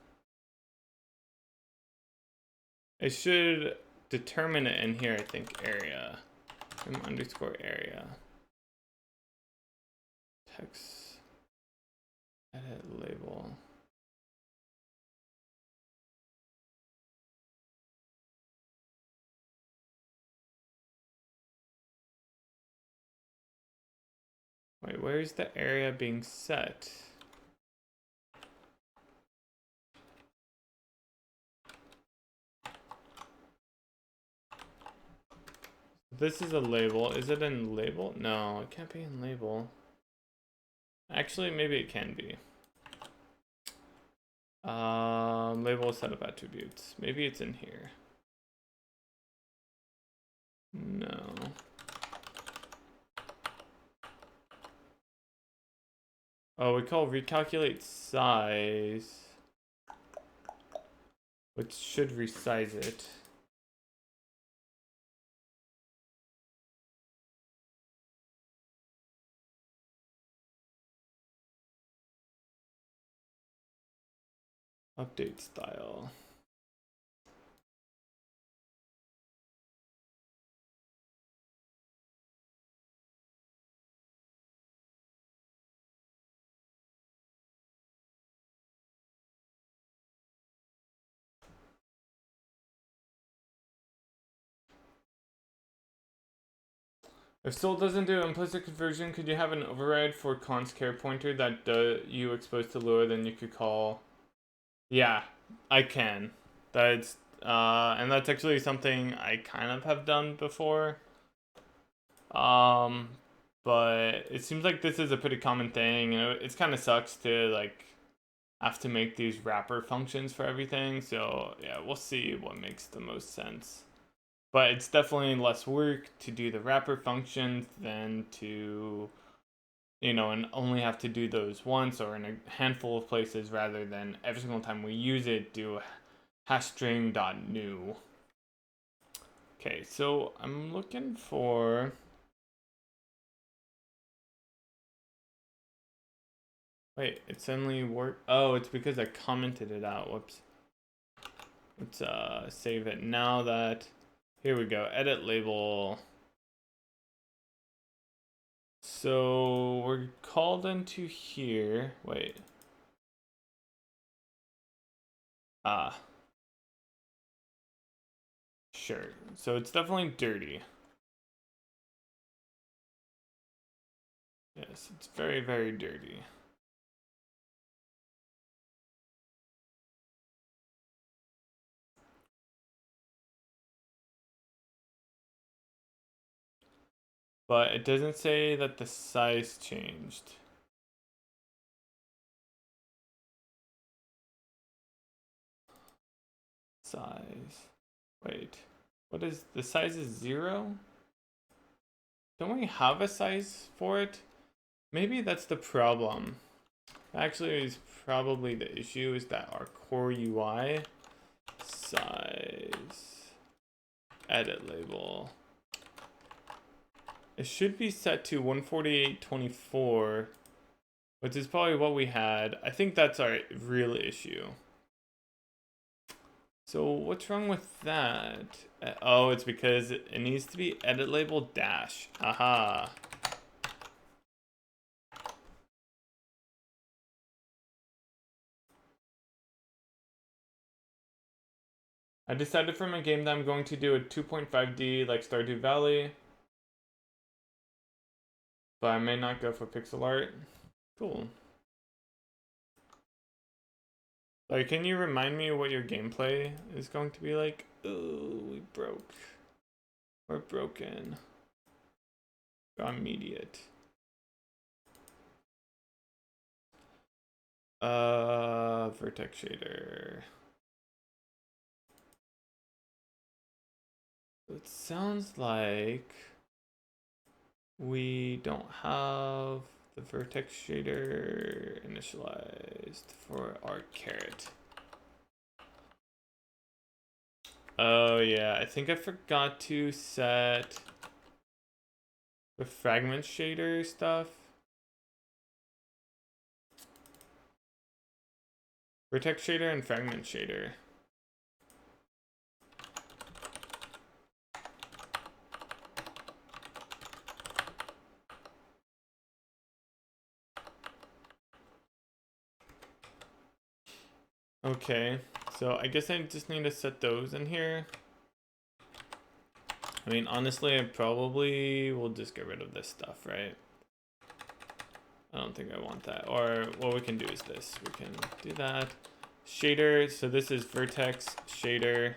I should determine it in here, I think, area. M underscore area. Text. Edit label. Wait, where's the area being set? This is a label. Is it in label? No, it can't be in label. Actually, maybe it can be. Label set of attributes. Maybe it's in here. No. Oh, we call recalculate size, which should resize it. Update style. If Soul doesn't do implicit conversion, could you have an override for const char pointer that you expose to Lua, then you could call? Yeah, I can. That's and that's actually something I kind of have done before. But it seems like this is a pretty common thing. You know, it's kind of sucks to like have to make these wrapper functions for everything. So yeah, we'll see what makes the most sense. But it's definitely less work to do the wrapper functions than to, you know, and only have to do those once or in a handful of places rather than every single time we use it, do hashstring.new. Okay, so I'm looking for. Wait, it suddenly worked. Oh, it's because I commented it out. Whoops. Let's save it now that. Here we go. Edit label. So we're called into here. Wait. Sure. So it's definitely dirty. Yes, it's very, very dirty. But it doesn't say that the size changed. Size. Wait. What is the size is 0? Don't we have a size for it? Maybe that's the problem. Actually, is probably the issue is that our core UI size edit label. It should be set to 148.24, which is probably what we had. I think that's our real issue. So what's wrong with that? Oh, it's because it needs to be edit label dash. Aha. I decided for my game that I'm going to do a 2.5D like Stardew Valley. But I may not go for pixel art. Cool. Like, can you remind me what your gameplay is going to be like? Oh, we broke. We're broken. Immediate. Vertex shader. It sounds like we don't have the vertex shader initialized for our carrot. Oh yeah, I think I forgot to set the fragment shader stuff. Vertex shader and fragment shader. Okay, so I guess I just need to set those in here. I mean, honestly, I probably will just get rid of this stuff, right? I don't think I want that. Or what we can do is this. We can do that. Shader, so this is vertex shader.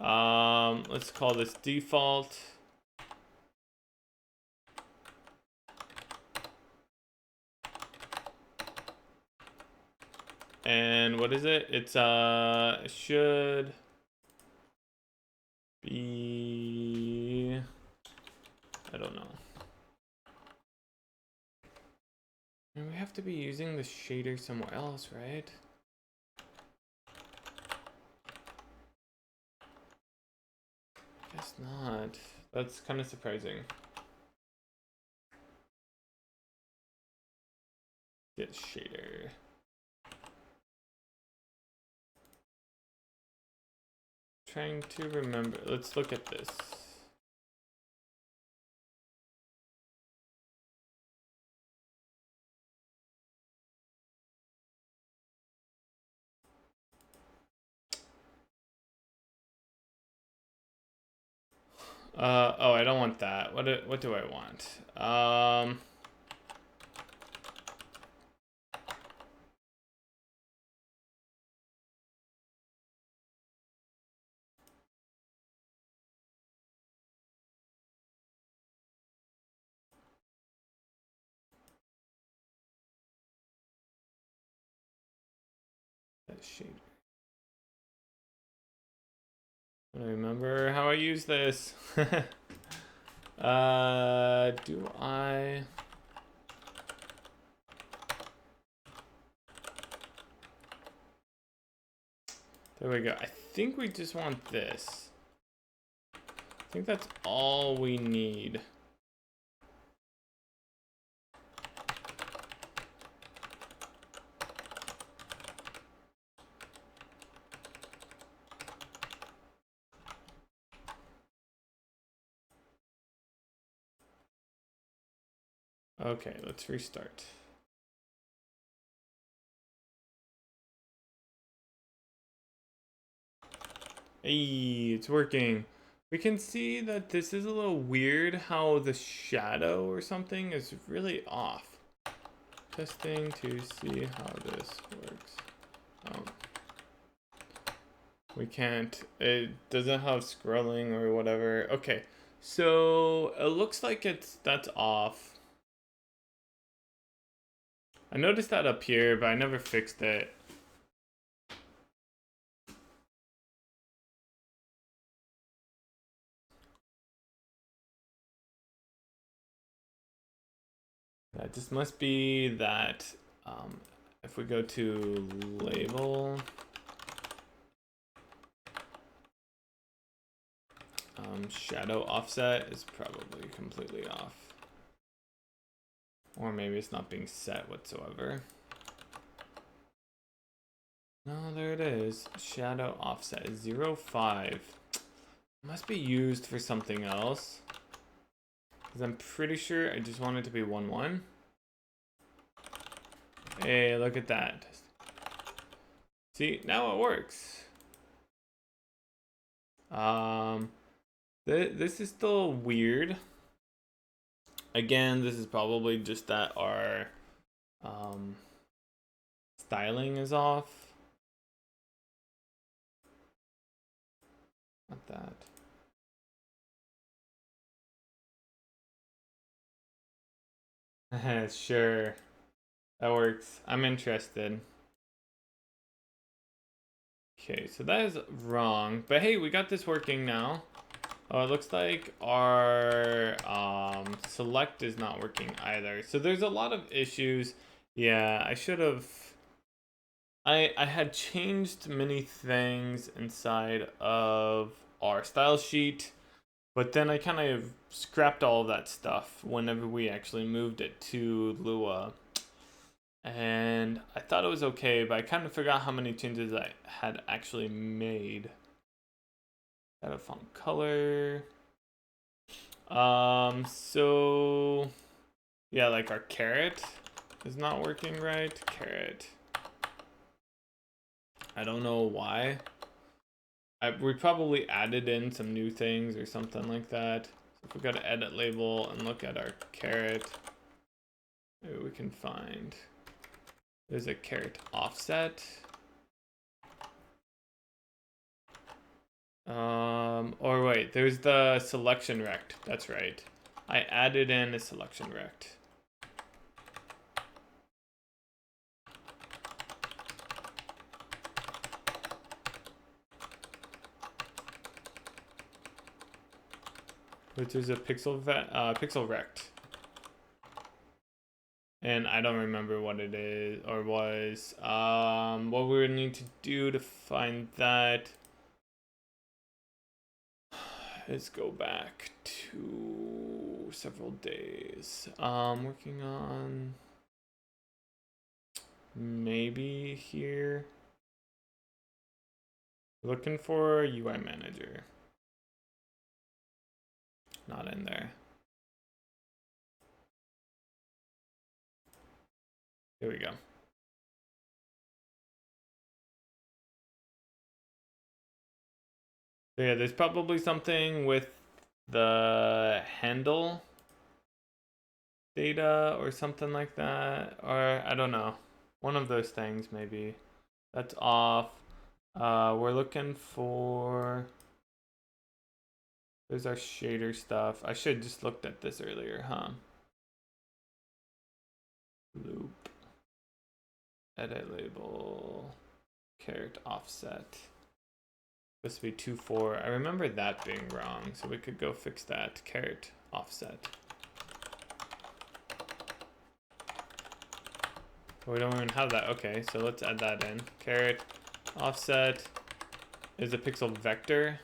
Let's call this default. And what is it? It's it should be, I don't know. And we have to be using the shader somewhere else, right? Guess not. That's kind of surprising. Get shader. Trying to remember. Let's look at this. Oh, I don't want that. What do I want? That shader. I don't remember how I use this. Do I? There we go. I think we just want this. I think that's all we need. Okay, let's restart. Hey, it's working. We can see that this is a little weird how the shadow or something is really off. Testing to see how this works. We can't, it doesn't have scrolling or whatever. Okay, so it looks like that's off. I noticed that up here, but I never fixed it. That just must be that if we go to label, shadow offset is probably completely off. Or maybe it's not being set whatsoever. No, there it is. Shadow offset is 0.5. Must be used for something else. Because I'm pretty sure I just want it to be 1.1. Hey, look at that. See, now it works. This is still weird. Again, this is probably just that our styling is off. Not that. Sure. That works. I'm interested. Okay, so that is wrong. But hey, we got this working now. Oh, it looks like our select is not working either. So there's a lot of issues. Yeah, I should have... I had changed many things inside of our style sheet, but then I kind of scrapped all of that stuff whenever we actually moved it to Lua. And I thought it was okay, but I kind of forgot how many changes I had actually made. Got a font color. So yeah, like our caret is not working right. Caret. I don't know why. We probably added in some new things or something like that. So if we go to edit label and look at our caret, maybe we can find. There's a caret offset. Or wait, there's the selection rect. That's right. I added in a selection rect. Which is a pixel rect. And I don't remember what it is or was. What we would need to do to find that is go back to several days. Working on maybe here. Looking for UI manager. Not in there. Here we go. So yeah, there's probably something with the handle data or something like that, or I don't know. One of those things maybe. That's off. We're looking for... There's our shader stuff. I should just looked at this earlier, huh? Loop. Edit label. Caret offset. Supposed to be 2.4. I remember that being wrong, so we could go fix that. Caret offset. We don't even have that. Okay, so let's add that in. Caret offset is a pixel vector.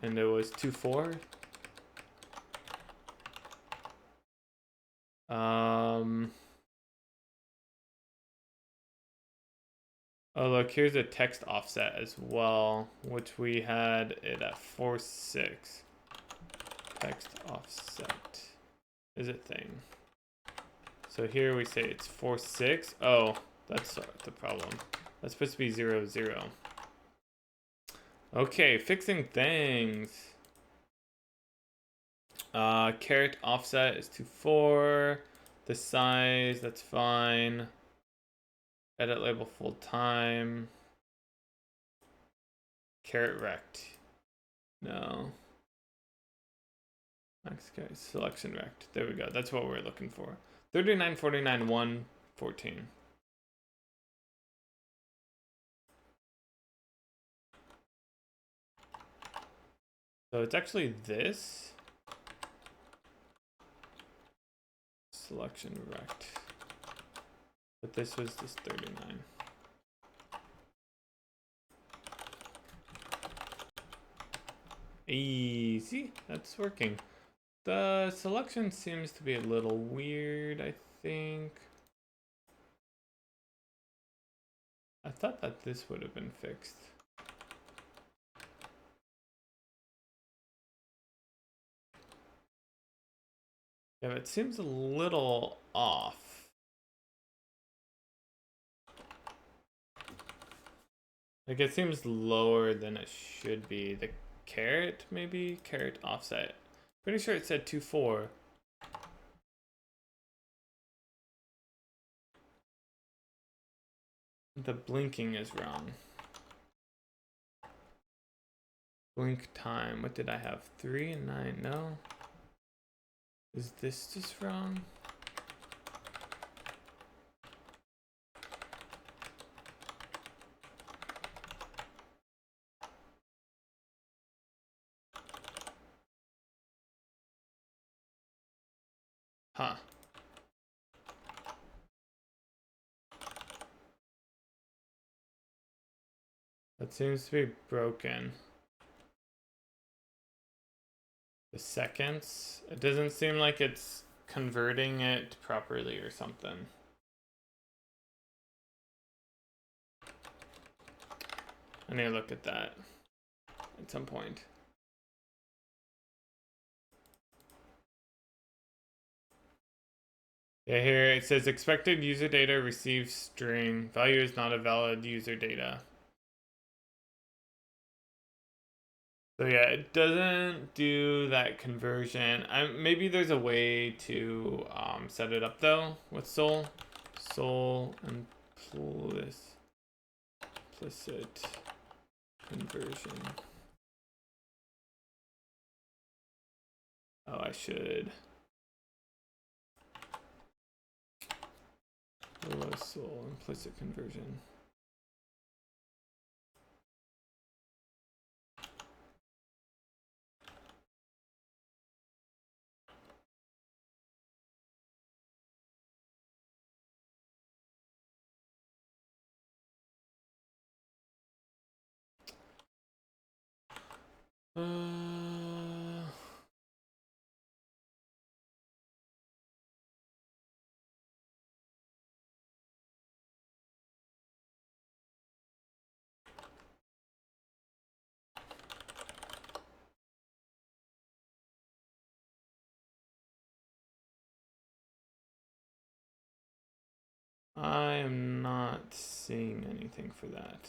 And it was 2.4. Oh look, here's a text offset as well, which we had it at 4.6. Text offset is a thing. So here we say it's 4.6. Oh, that's the problem. That's supposed to be 0.0. Okay, fixing things. Caret offset is 2.4. The size, that's fine. Edit label full time. Caret rect. No. Max caret selection rect. There we go. That's what we're looking for. 39.49, 1.14. So it's actually this. Selection rect. But this was this 39. Easy. That's working. The selection seems to be a little weird, I think. thought that this would have been fixed. Yeah, but it seems a little off. Like it seems lower than it should be. The caret, maybe? Caret offset. Pretty sure it said 2.4. The blinking is wrong. Blink time. What did I have? 3 and 9. No. Is this just wrong? Huh. That seems to be broken. The seconds. It doesn't seem like it's converting it properly or something. I need to look at that at some point. Yeah, here it says expected user data received string. Value is not a valid user data. So yeah, it doesn't do that conversion. Maybe there's a way to set it up though with Sol implicit conversion. Oh, I should. Sol implicit conversion. I am not seeing anything for that.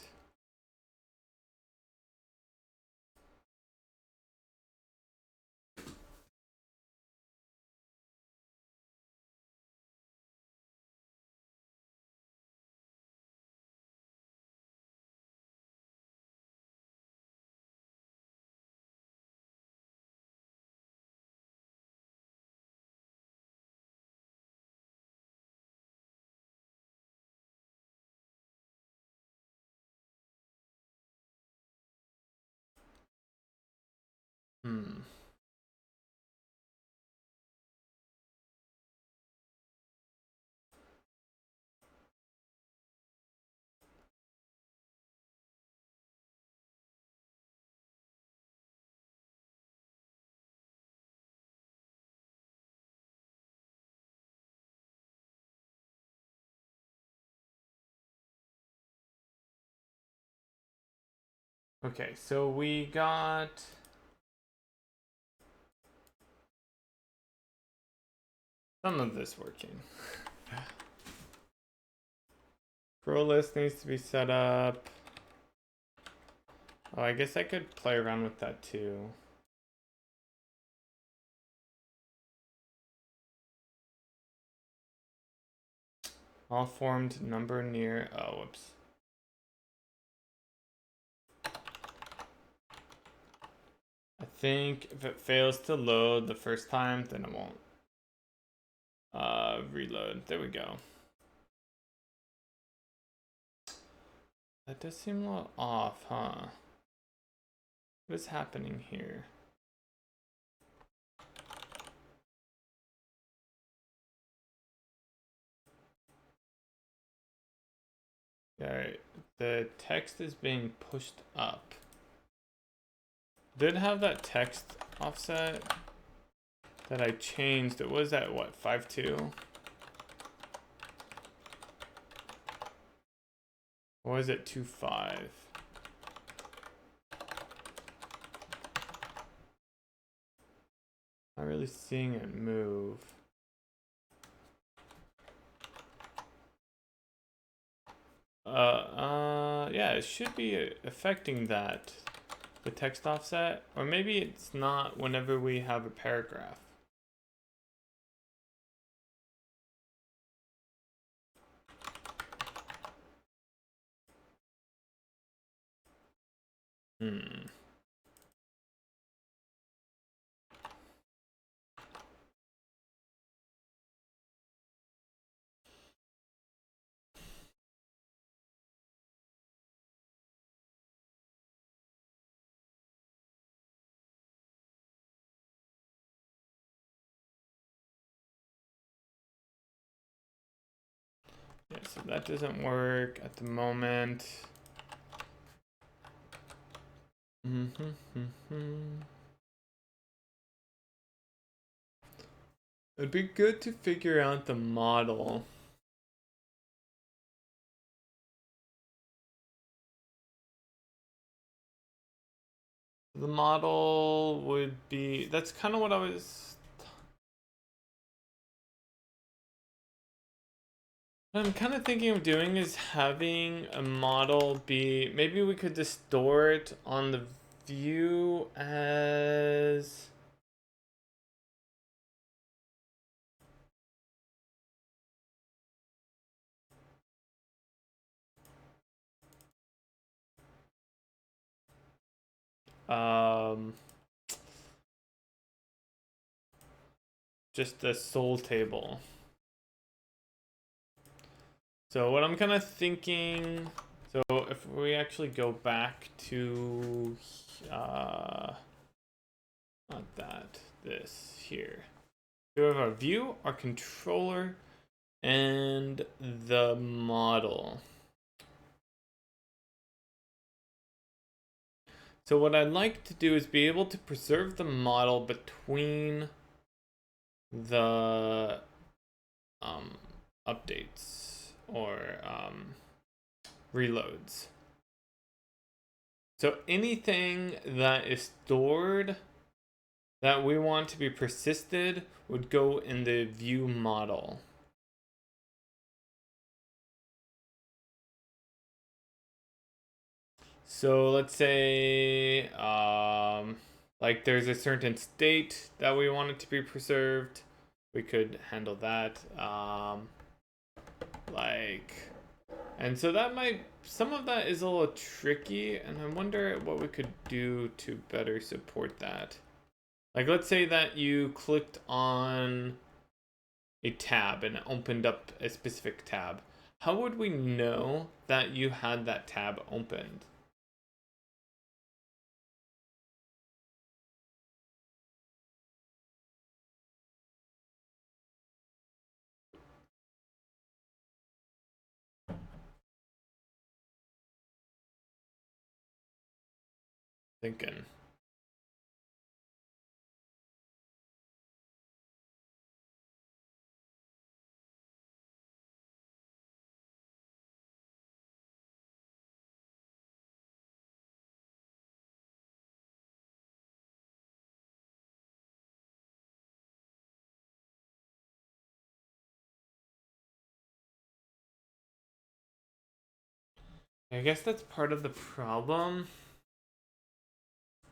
Okay, so we got some of this working. Pro list needs to be set up. Oh, I guess I could play around with that too. All formed number near. Oh, whoops. I think if it fails to load the first time, then it won't reload. There we go. That does seem a little off, huh? What is happening here? Alright, the text is being pushed up. Did have that text offset that I changed. It was at what, 5.2? Or is it 2.5? Not really seeing it move. Yeah, it should be affecting that, the text offset, or maybe it's not whenever we have a paragraph. Yeah, so that doesn't work at the moment. It'd be good to figure out the model. The model would be, that's kind of what I was, what I'm kind of thinking of doing is having a model be, maybe we could just store it on the view as, just a soul table. So what I'm kind of thinking, so if we actually go back to, not that, this here. We have our view, our controller, and the model. So what I'd like to do is be able to preserve the model between the updates or reloads. So anything that is stored that we want to be persisted would go in the view model. So let's say like there's a certain state that we want it to be preserved. We could handle that. And so that might, some of that is a little tricky, and I wonder what we could do to better support that. Like let's say that you clicked on a tab and it opened up a specific tab. How would we know that you had that tab opened? Thinking. I guess that's part of the problem,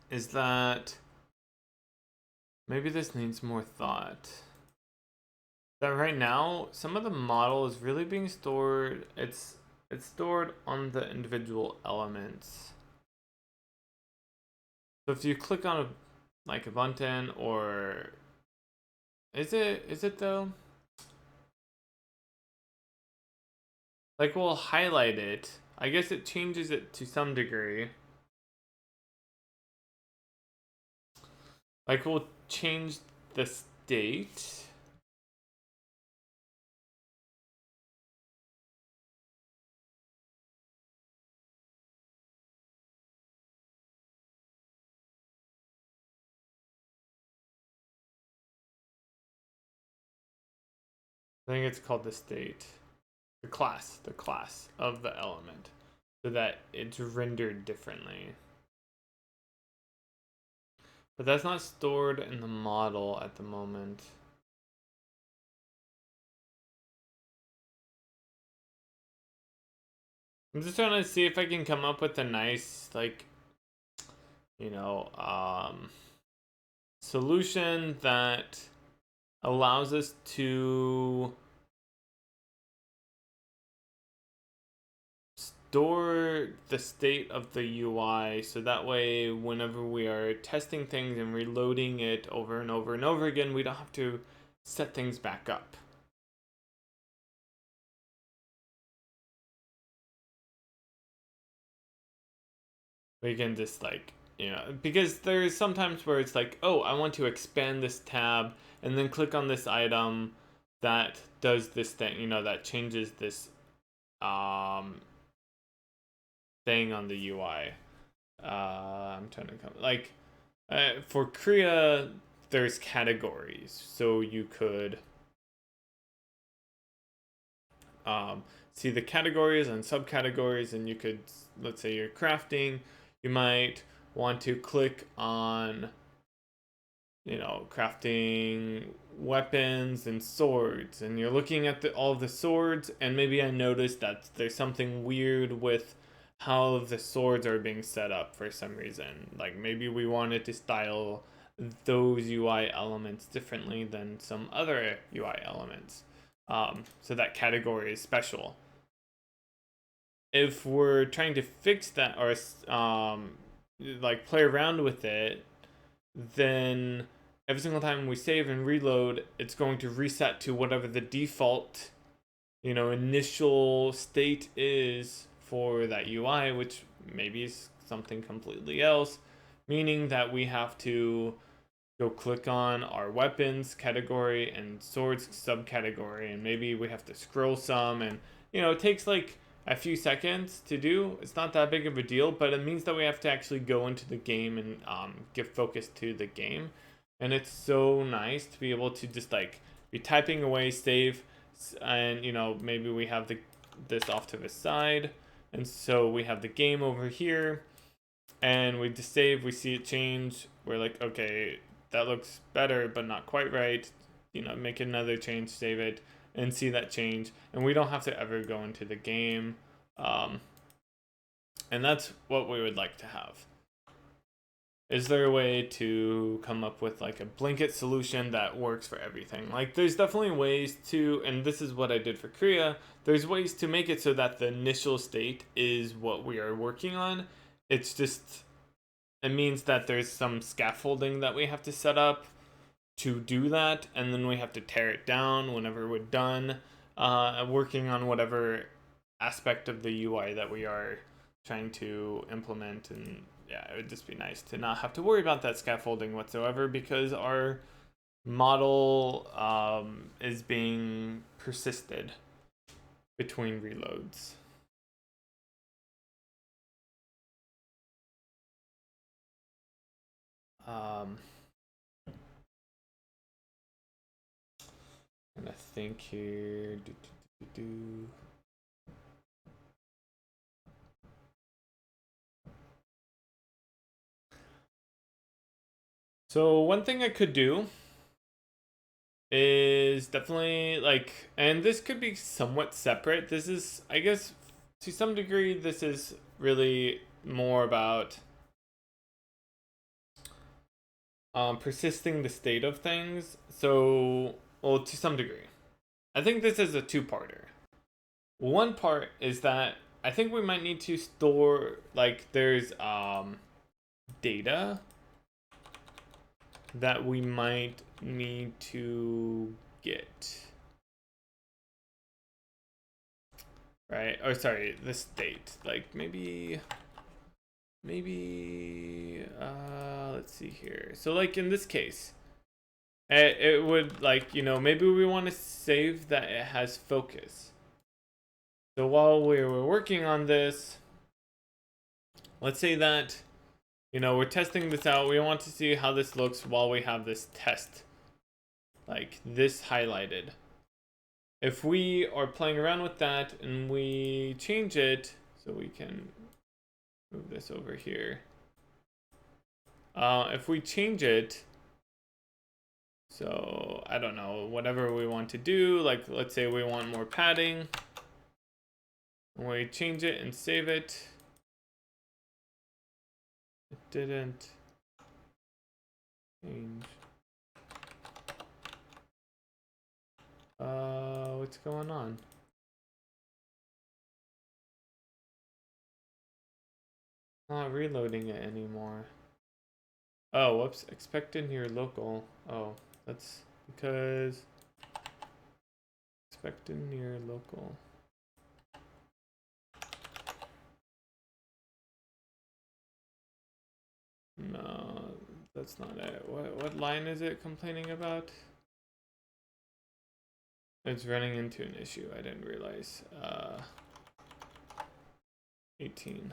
is that maybe this needs more thought. That right now, some of the model is really being stored, it's stored on the individual elements. So if you click on a button, or is it though? Like we'll highlight it. I guess it changes it to some degree. Like we'll change the state. I think it's called the state. The class of the element. so that it's rendered differently. But that's not stored in the model at the moment. I'm just trying to see if I can come up with a nice, like, you know, solution that allows us to store the state of the UI, so that way whenever we are testing things and reloading it over and over and over again, we don't have to set things back up. We can just, like, you know, because there's sometimes where it's like, oh, I want to expand this tab and then click on this item that does this thing, you know, that changes this thing on the UI. I'm trying to come, like, for Kriya, there's categories, so you could see the categories and subcategories, and you could, let's say you're crafting, you might want to click on, you know, crafting weapons and swords, and you're looking at all of the swords, and maybe I noticed that there's something weird with how the swords are being set up for some reason. Like maybe we wanted to style those UI elements differently than some other UI elements. So that category is special. If we're trying to fix that or like play around with it, then every single time we save and reload, it's going to reset to whatever the default, you know, initial state is for that UI, which maybe is something completely else, meaning that we have to go click on our weapons category and swords subcategory, and maybe we have to scroll some, and you know, it takes like a few seconds to do. It's not that big of a deal, but it means that we have to actually go into the game and give focus to the game. And it's so nice to be able to just like be typing away, save, and you know, maybe we have this off to the side, and so we have the game over here, and we just save, we see it change, we're like, okay, that looks better but not quite right, you know, make another change, save it, and see that change, and we don't have to ever go into the game. And that's what we would like to have. Is there a way to come up with like a blanket solution that works for everything? Like there's definitely ways to, and this is what I did for Kriya, there's ways to make it so that the initial state is what we are working on. It's just, it means that there's some scaffolding that we have to set up to do that, and then we have to tear it down whenever we're done working on whatever aspect of the UI that we are trying to implement. And yeah, it would just be nice to not have to worry about that scaffolding whatsoever, because our model is being persisted between reloads. And I think here, So one thing I could do is definitely like, and this could be somewhat separate. This is, I guess, to some degree, this is really more about persisting the state of things. So, well, to some degree, I think this is a two-parter. One part is that I think we might need to store, like, there's data that we might need to get, right? Or sorry, the state, like maybe let's see here. So like in this case, it would, like, you know, maybe we want to save that it has focus. So while we were working on this, let's say that, you know, we're testing this out. We want to see how this looks while we have this test, like this highlighted. If we are playing around with that and we change it, So we can move this over here. If we change it, so I don't know, whatever we want to do, like let's say we want more padding. When we change it and save it, it didn't change. What's going on? Not reloading it anymore. Oh, whoops. Expected near local. Oh, that's because expected near local. No, that's not it. What line is it complaining about? It's running into an issue. I didn't realize. 18.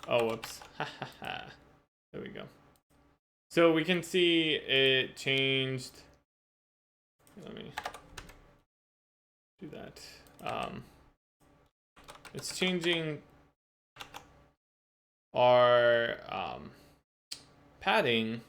Oh, whoops. There we go. So we can see it changed. Let me do that. It's changing our padding.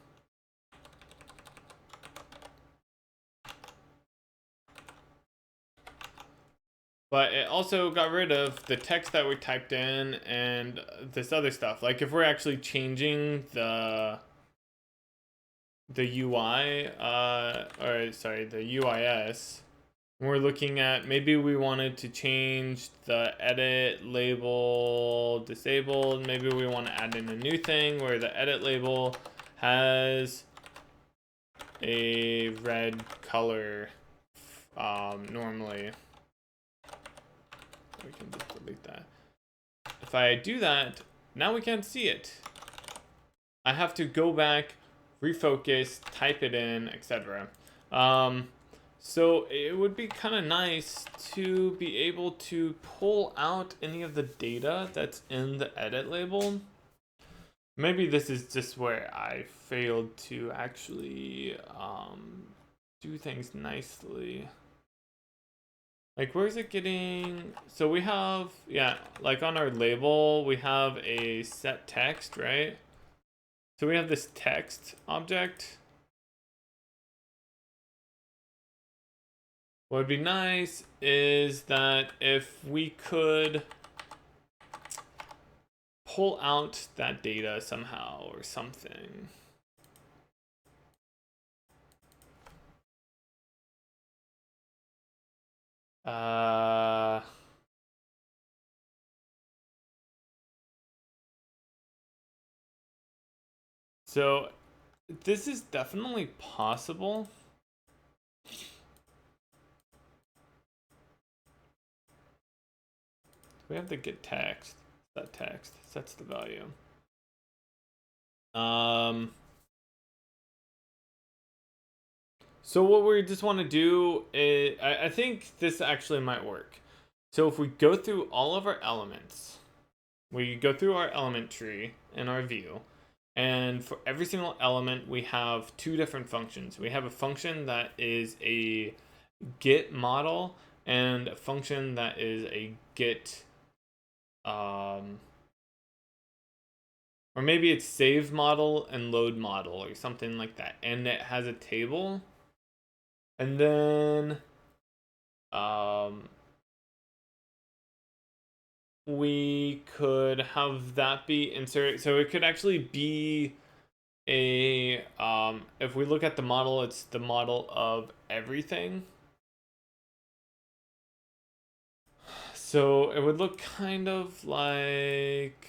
But it also got rid of the text that we typed in and this other stuff. Like if we're actually changing the UI, or sorry, the UIS, we're looking at maybe we wanted to change the edit label disabled. Maybe we want to add in a new thing where the edit label has a red color normally. We can just delete that. If I do that, now we can't see it. I have to go back, refocus, type it in, etc. So it would be kind of nice to be able to pull out any of the data that's in the edit label. Maybe this is just where I failed to actually do things nicely. Like, where is it getting? So we have, yeah, like on our label, we have a set text, right? So we have this text object. What would be nice is that if we could pull out that data somehow or something. So this is definitely possible. We have to get text. That text sets the value. So what we just want to do is, I think this actually might work. So if we go through all of our elements, we go through our element tree in our view, and for every single element, we have two different functions. We have a function that is a get model and a function that is a get, or maybe it's save model and load model or something like that. And it has a table. And then we could have that be inserted. So it could actually be a, if we look at the model, it's the model of everything. So it would look kind of like,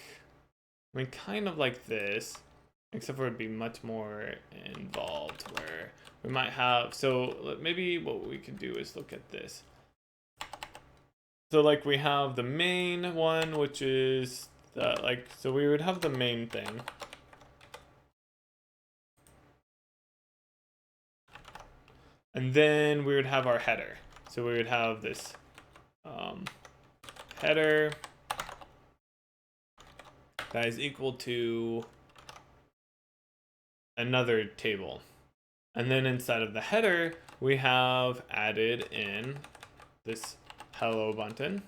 I mean, kind of like this, except for it'd be much more involved where we might have, so maybe what we could do is look at this. So like we have the main one, which is the, like, so we would have the main thing. And then we would have our header. So we would have this header that is equal to another table. And then inside of the header, we have added in this hello button.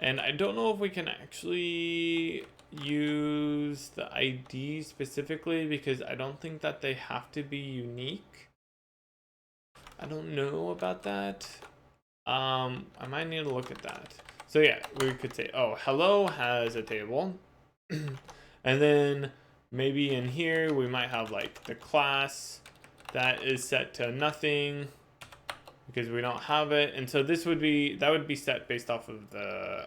And I don't know if we can actually use the ID specifically because I don't think that they have to be unique. I don't know about that. I might need to look at that. So yeah, we could say, oh, hello has a table. And then maybe in here we might have like the class that is set to nothing because we don't have it. And so this would be, that would be set based off of the,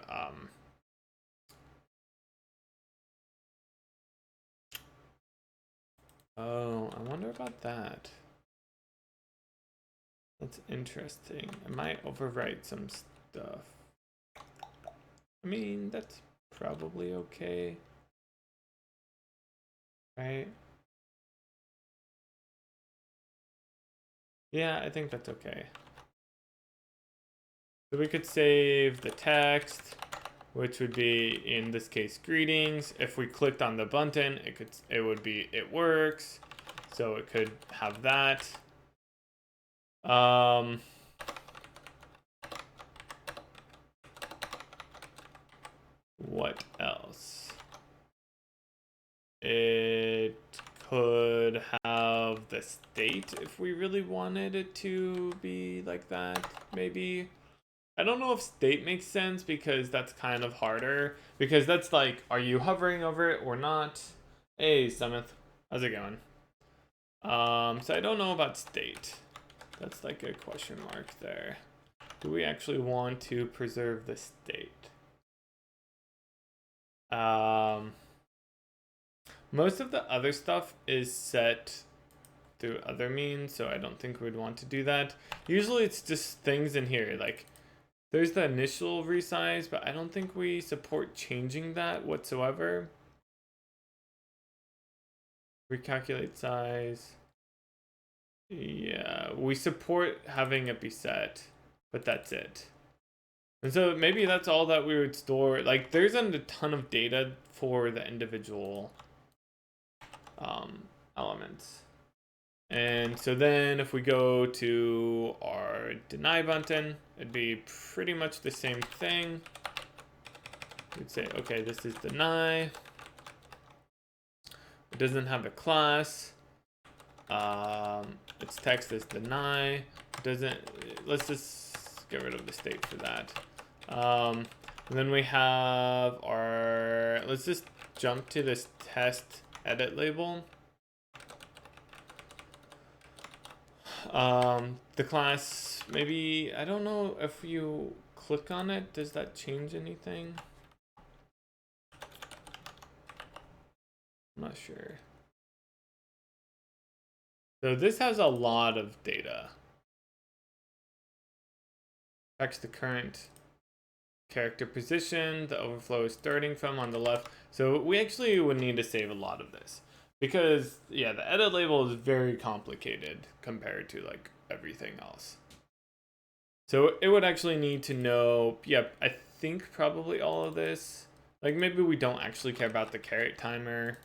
oh, I wonder about that. That's interesting. It might overwrite some stuff. I mean, that's probably okay. Right? Yeah, I think that's okay. So we could save the text, which would be, in this case, greetings. If we clicked on the button, it would be it works. So it could have that. What else? It could have the state if we really wanted it to be like that, maybe. I don't know if state makes sense because that's kind of harder. Because that's like, are you hovering over it or not? Hey, Summit. How's it going? So I don't know about state. That's like a question mark there. Do we actually want to preserve the state? Most of the other stuff is set through other means, so I don't think we'd want to do that. Usually it's just things in here, like there's the initial resize, but I don't think we support changing that whatsoever. Recalculate size. Yeah, we support having it be set, but that's it. And so maybe that's all that we would store. Like there's a ton of data for the individual elements. And so then if we go to our deny button, it'd be pretty much the same thing. We'd say, okay, this is deny. It doesn't have a class. Its text is deny. It doesn't, let's just get rid of the state for that. And then we have our, let's just jump to this test edit label. The class, maybe, I don't know if you click on it, does that change anything? I'm not sure. So this has a lot of data. Checks the current character position, the overflow is starting from on the left. So we actually would need to save a lot of this. Because, yeah, the edit label is very complicated compared to, like, everything else. So it would actually need to know, yep, I think probably all of this. Like, maybe we don't actually care about the caret timer.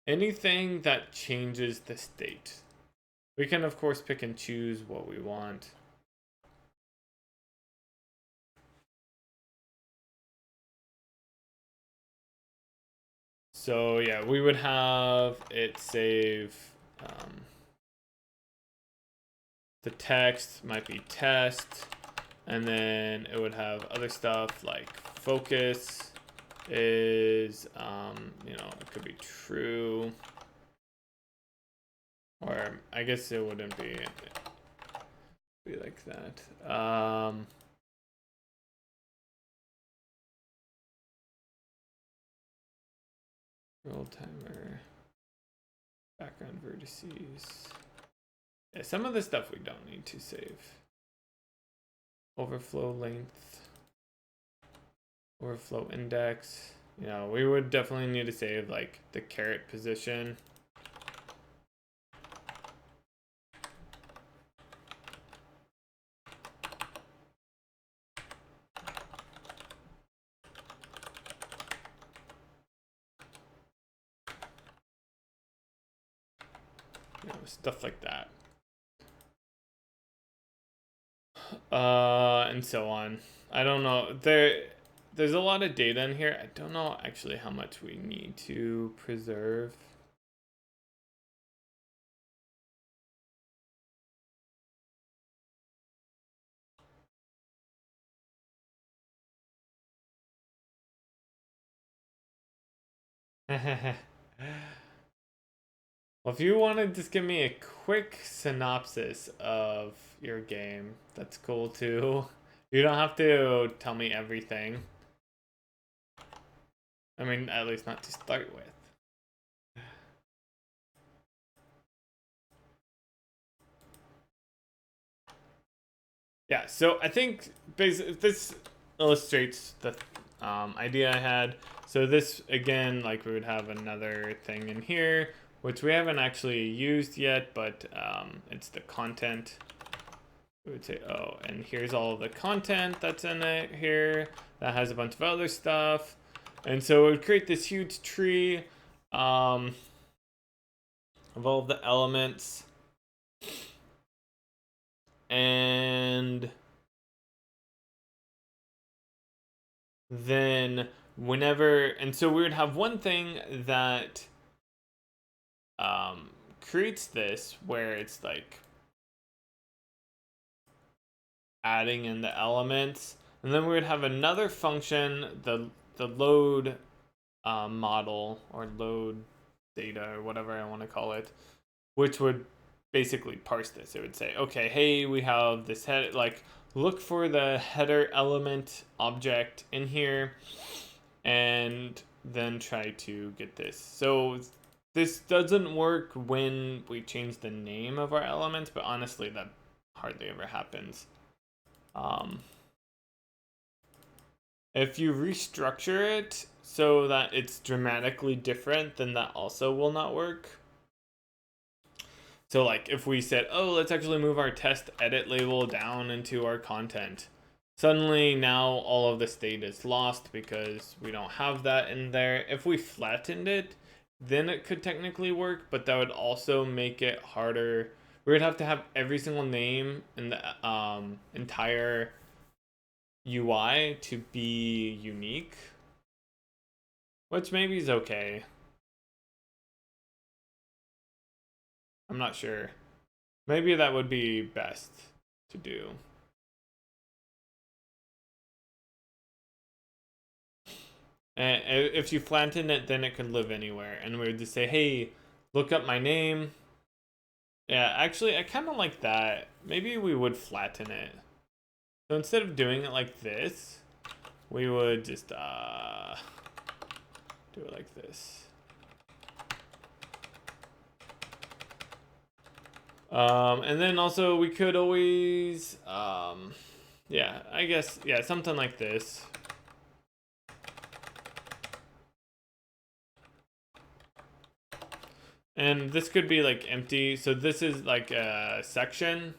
Anything that changes the state. We can, of course, pick and choose what we want. So yeah, we would have it save the text might be test, and then it would have other stuff like focus is you know, it could be true, or I guess it wouldn't be like that. Roll timer, background vertices. Yeah, some of the stuff we don't need to save. Overflow length, overflow index. You know, we would definitely need to save like the caret position. You know, stuff like that. and so on. I don't know. There's a lot of data in here. I don't know actually how much we need to preserve. Well, if you want to just give me a quick synopsis of your game, that's cool too. You don't have to tell me everything. I mean, at least not to start with. Yeah, so I think this illustrates the idea I had. So this, again, like we would have another thing in here, which we haven't actually used yet, but it's the content. We would say, oh, and here's all the content that's in it here that has a bunch of other stuff. And so it would create this huge tree of all of the elements. And then and so we would have one thing that creates this where it's like adding in the elements, and then we would have another function, the load model or load data or whatever I want to call it, which would basically parse this. It would say, okay, hey, we have this head, like look for the header element object in here and then try to get this. So this doesn't work when we change the name of our elements, but honestly that hardly ever happens. If you restructure it so that it's dramatically different, then that also will not work. So like if we said, oh, let's actually move our test edit label down into our content, suddenly now all of the state is lost because we don't have that in there. If we flattened it, then it could technically work, but that would also make it harder. We would have to have every single name in the entire UI to be unique, which maybe is okay. I'm not sure. Maybe that would be best to do. And if you flatten it, then it could live anywhere. And we would just say, hey, look up my name. Yeah, actually, I kind of like that. Maybe we would flatten it. So instead of doing it like this, we would just do it like this. And then also we could always, yeah, I guess, yeah, something like this. And this could be like empty. So this is like a section.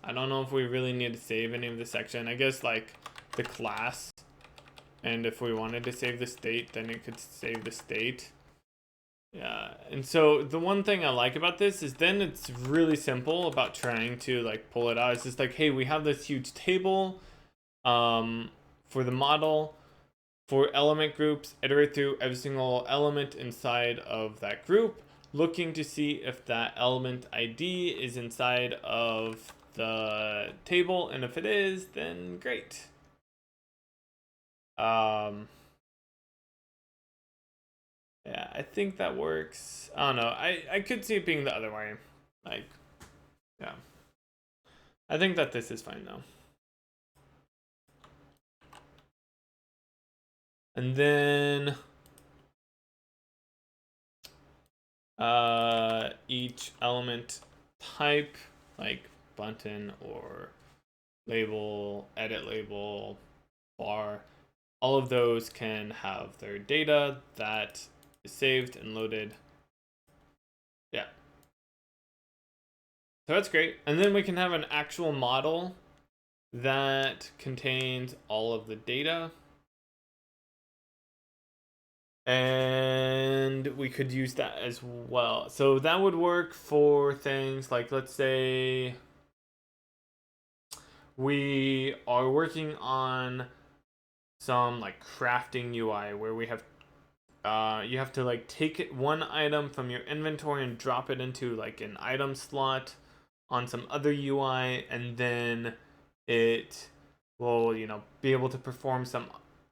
I don't know if we really need to save any of the section. I guess like the class. And if we wanted to save the state, then it could save the state. Yeah, and so the one thing I like about this is then it's really simple about trying to like pull it out. It's just like, hey, we have this huge table for the model, for element groups, iterate through every single element inside of that group, looking to see if that element ID is inside of the table, and if it is, then great. Yeah, I think that works. I don't know. I could see it being the other way. Like, yeah. I think that this is fine though. And then each element type, like button or label, edit label, bar, all of those can have their data that is saved and loaded. Yeah. So that's great. And then we can have an actual model that contains all of the data. And we could use that as well. So that would work for things like, let's say we are working on some like crafting UI where we have you have to like take one item from your inventory and drop it into like an item slot on some other UI, and then it will, you know, be able to perform some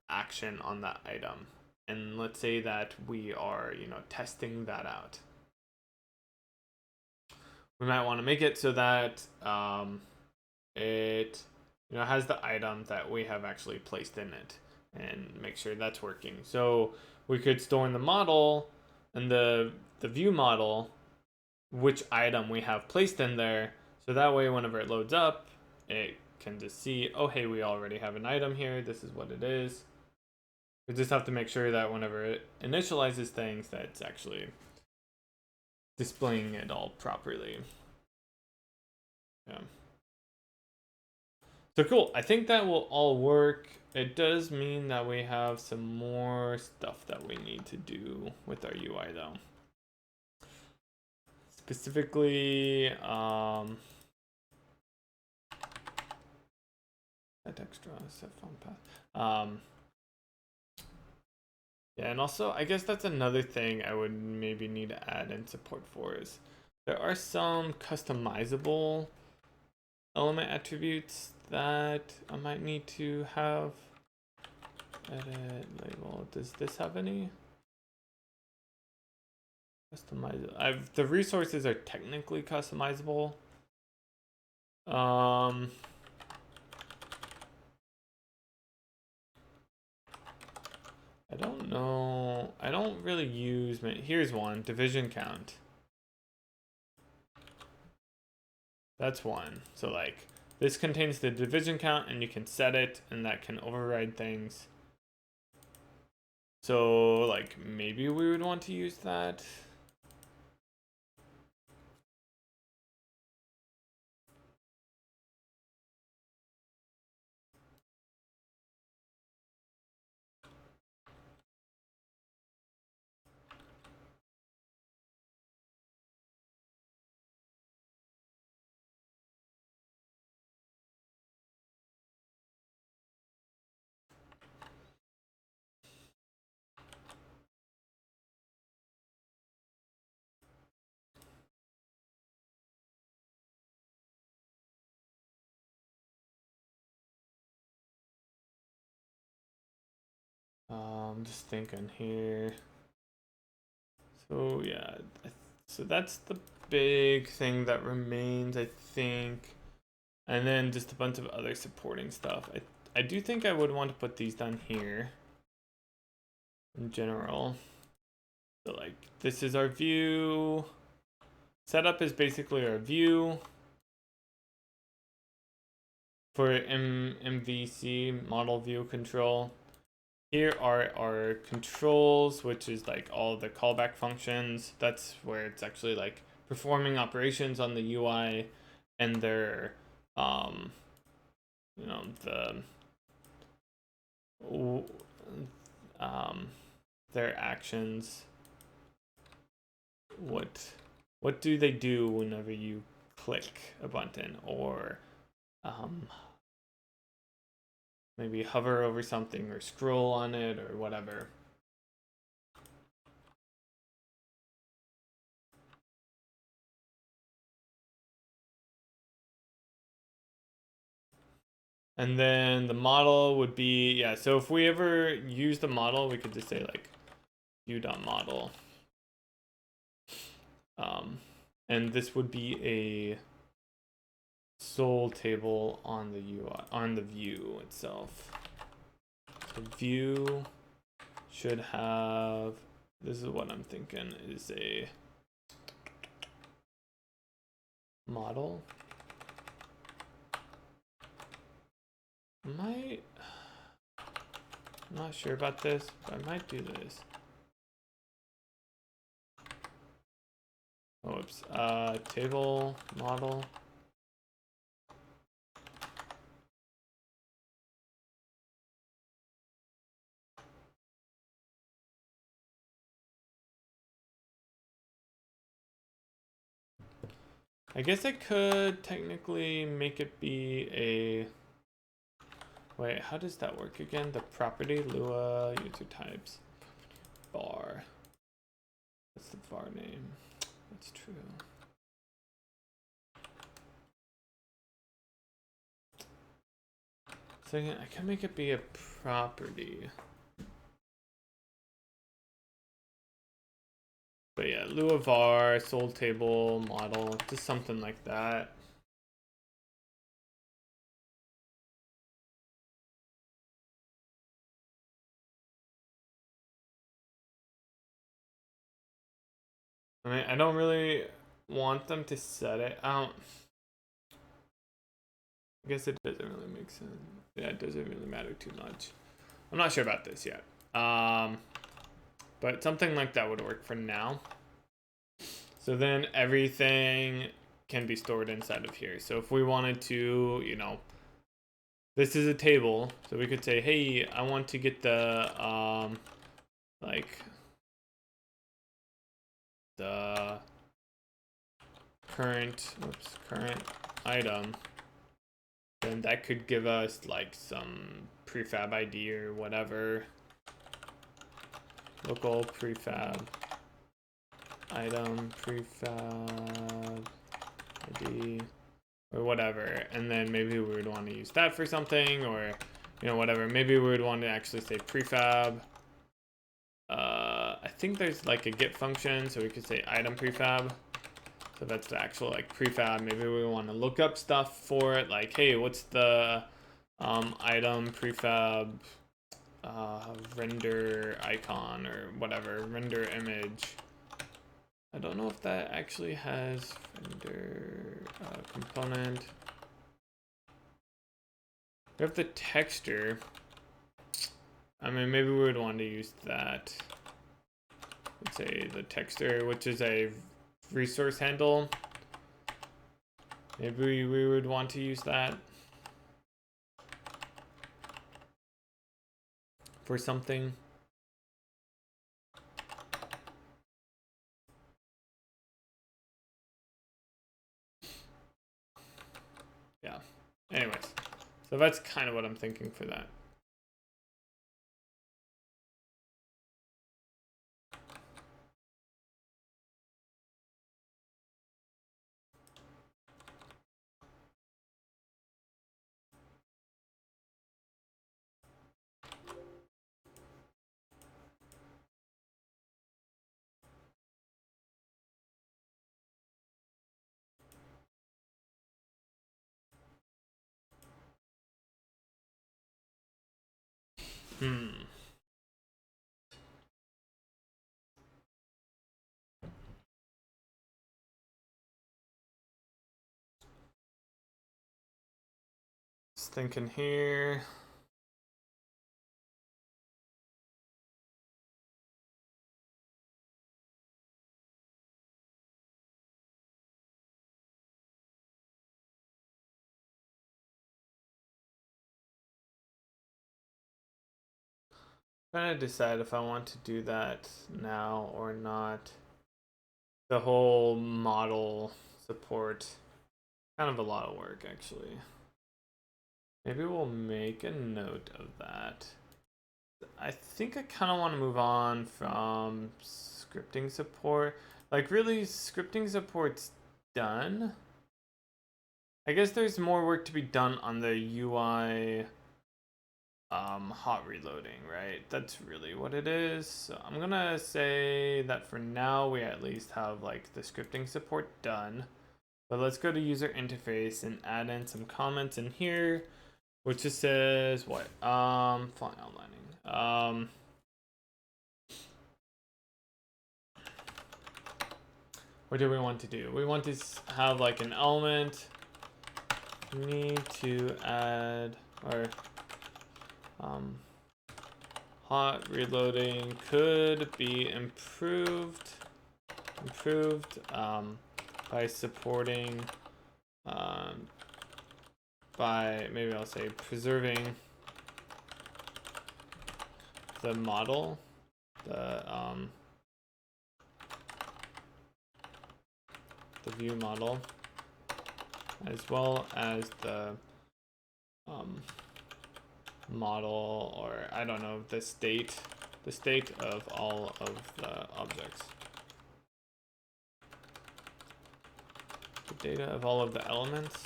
action on that item. And let's say that we are, you know, testing that out. We might want to make it so that it, you know, has the item that we have actually placed in it, and make sure that's working. So we could store in the model and the view model which item we have placed in there, so that way whenever it loads up, it can just see, oh hey, we already have an item here, this is what it is. We just have to make sure that whenever it initializes things, that it's actually displaying it all properly. Yeah. So cool, I think that will all work. It does mean that we have some more stuff that we need to do with our UI though. Specifically, that extra set font path. Yeah, and also I guess that's another thing I would maybe need to add in support for is there are some customizable element attributes that I might need to have. Edit label. Does this have any? Customize. The resources are technically customizable. I don't know. I don't really use. Here's one. Division count. That's one. So like this contains the division count, and you can set it, and that can override things. So like maybe we would want to use that. I'm just thinking here. So yeah, so that's the big thing that remains, I think. And then just a bunch of other supporting stuff. I do think I would want to put these down here in general. So like this is our view. Setup is basically our view for MVC, model view control. Here are our controls, which is like all the callback functions. That's where it's actually like performing operations on the UI, and their you know, their actions. What do they do whenever you click a button, or maybe hover over something or scroll on it or whatever. And then the model would be, yeah, so if we ever use the model, we could just say like view.model. And this would be a sole table on the UI, on the view itself. So view should have, this is what I'm thinking, is a model. I'm not sure about this, but I might do this. Oops, table model. I guess I could technically make it be a, wait, how does that work again? The property, Lua, user types, var. What's the var name? That's true. So I can make it be a property. But yeah, Lua var, sold table, model, just something like that. I mean, I don't really want them to set it. I guess it doesn't really make sense. Yeah, it doesn't really matter too much. I'm not sure about this yet. But something like that would work for now. So then everything can be stored inside of here. So if we wanted to, you know, this is a table, so we could say, hey, I want to get the like the current item, then that could give us like some prefab ID or whatever. Local prefab item, prefab ID, or whatever. And then maybe we would want to use that for something, or, you know, whatever. Maybe we would want to actually say prefab. I think there's like a get function, so we could say item prefab. So that's the actual like prefab. Maybe we want to look up stuff for it, like, hey, what's the item prefab render icon or whatever, render image. I don't know if that actually has render component. We have the texture. I mean, maybe we would want to use that. Let's say the texture, which is a resource handle. Maybe we would want to use that for something. Yeah. Anyways, so that's kind of what I'm thinking for that. Just thinking here. Trying to decide if I want to do that now or not. The whole model support, kind of a lot of work actually. Maybe we'll make a note of that. I think I kind of want to move on from scripting support. Like, really, scripting support's done. I guess there's more work to be done on the UI hot reloading, right? That's really what it is. So I'm gonna say that for now we at least have like the scripting support done. But let's go to user interface and add in some comments in here, which just says what? Font outlining. What do we want to do? We want to have like an element. Need to add, or hot reloading could be improved by supporting by, maybe I'll say, preserving the model, the view model. as well as the model, or I don't know, the state of all of the objects. The data of all of the elements.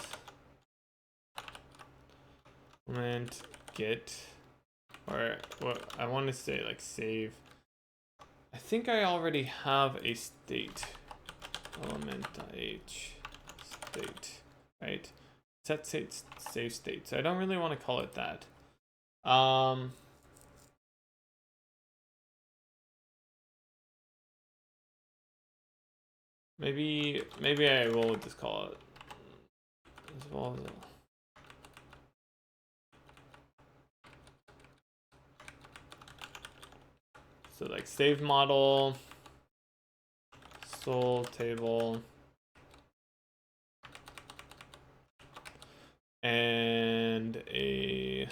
And get, or what I want to say, like save. I think I already have a state element.h state, right? Set state, save state. So I don't really want to call it that. Maybe I will just call it as well. So like save model, sol table, and a,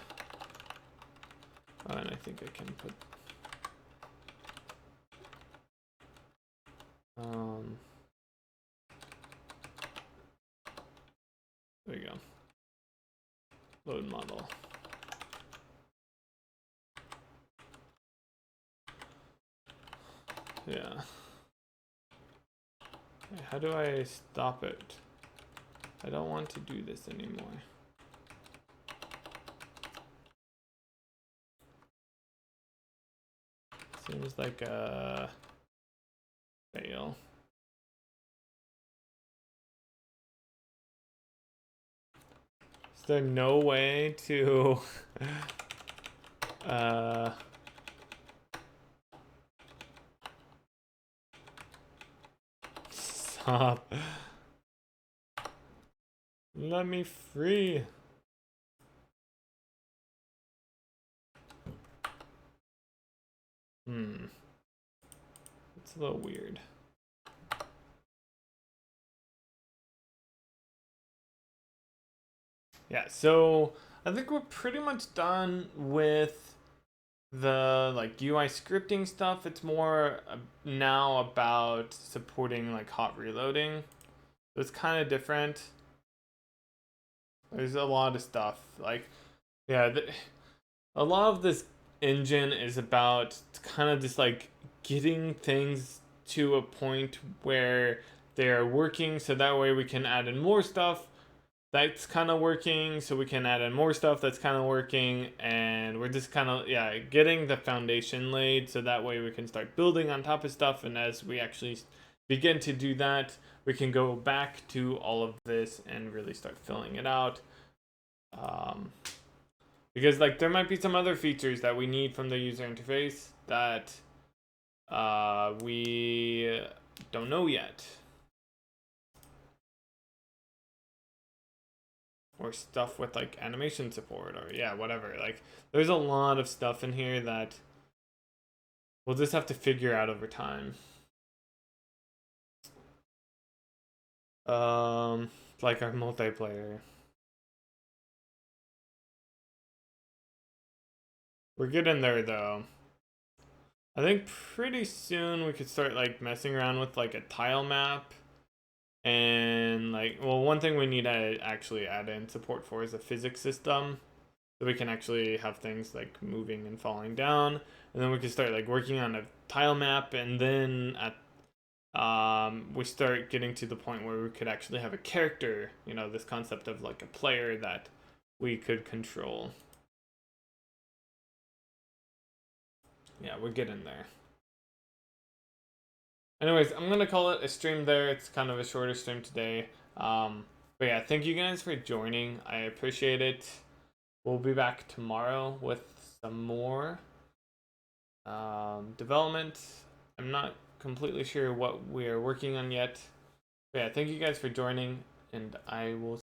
oh, and I think I can put there we go. Load model. Yeah. Okay, how do I stop it? I don't want to do this anymore. Seems like a fail. Is there no way to stop? Let me free. It's a little weird. Yeah, so I think we're pretty much done with the like UI scripting stuff. It's more now about supporting like hot reloading. So it's kind of different. There's a lot of stuff like, yeah, a lot of this engine is about kind of just like getting things to a point where they're working, so that way we can add in more stuff that's kind of working, so we can add in more stuff that's kind of working, and we're just kind of, yeah, getting the foundation laid, so that way we can start building on top of stuff. And as we actually begin to do that, we can go back to all of this and really start filling it out. Because like there might be some other features that we need from the user interface that we don't know yet. Or stuff with like animation support, or yeah, whatever. Like there's a lot of stuff in here that we'll just have to figure out over time. Like our multiplayer. We're good in there though. I think pretty soon we could start like messing around with like a tile map. And like, well, one thing we need to actually add in support for is a physics system. So we can actually have things like moving and falling down. And then we can start like working on a tile map. And then at we start getting to the point where we could actually have a character, you know, this concept of like a player that we could control. Yeah, we're getting there. Anyways, I'm gonna call it a stream there. It's kind of a shorter stream today. But yeah, thank you guys for joining. I appreciate it. We'll be back tomorrow with some more development. I'm not completely sure what we're working on yet. But yeah, thank you guys for joining, and I will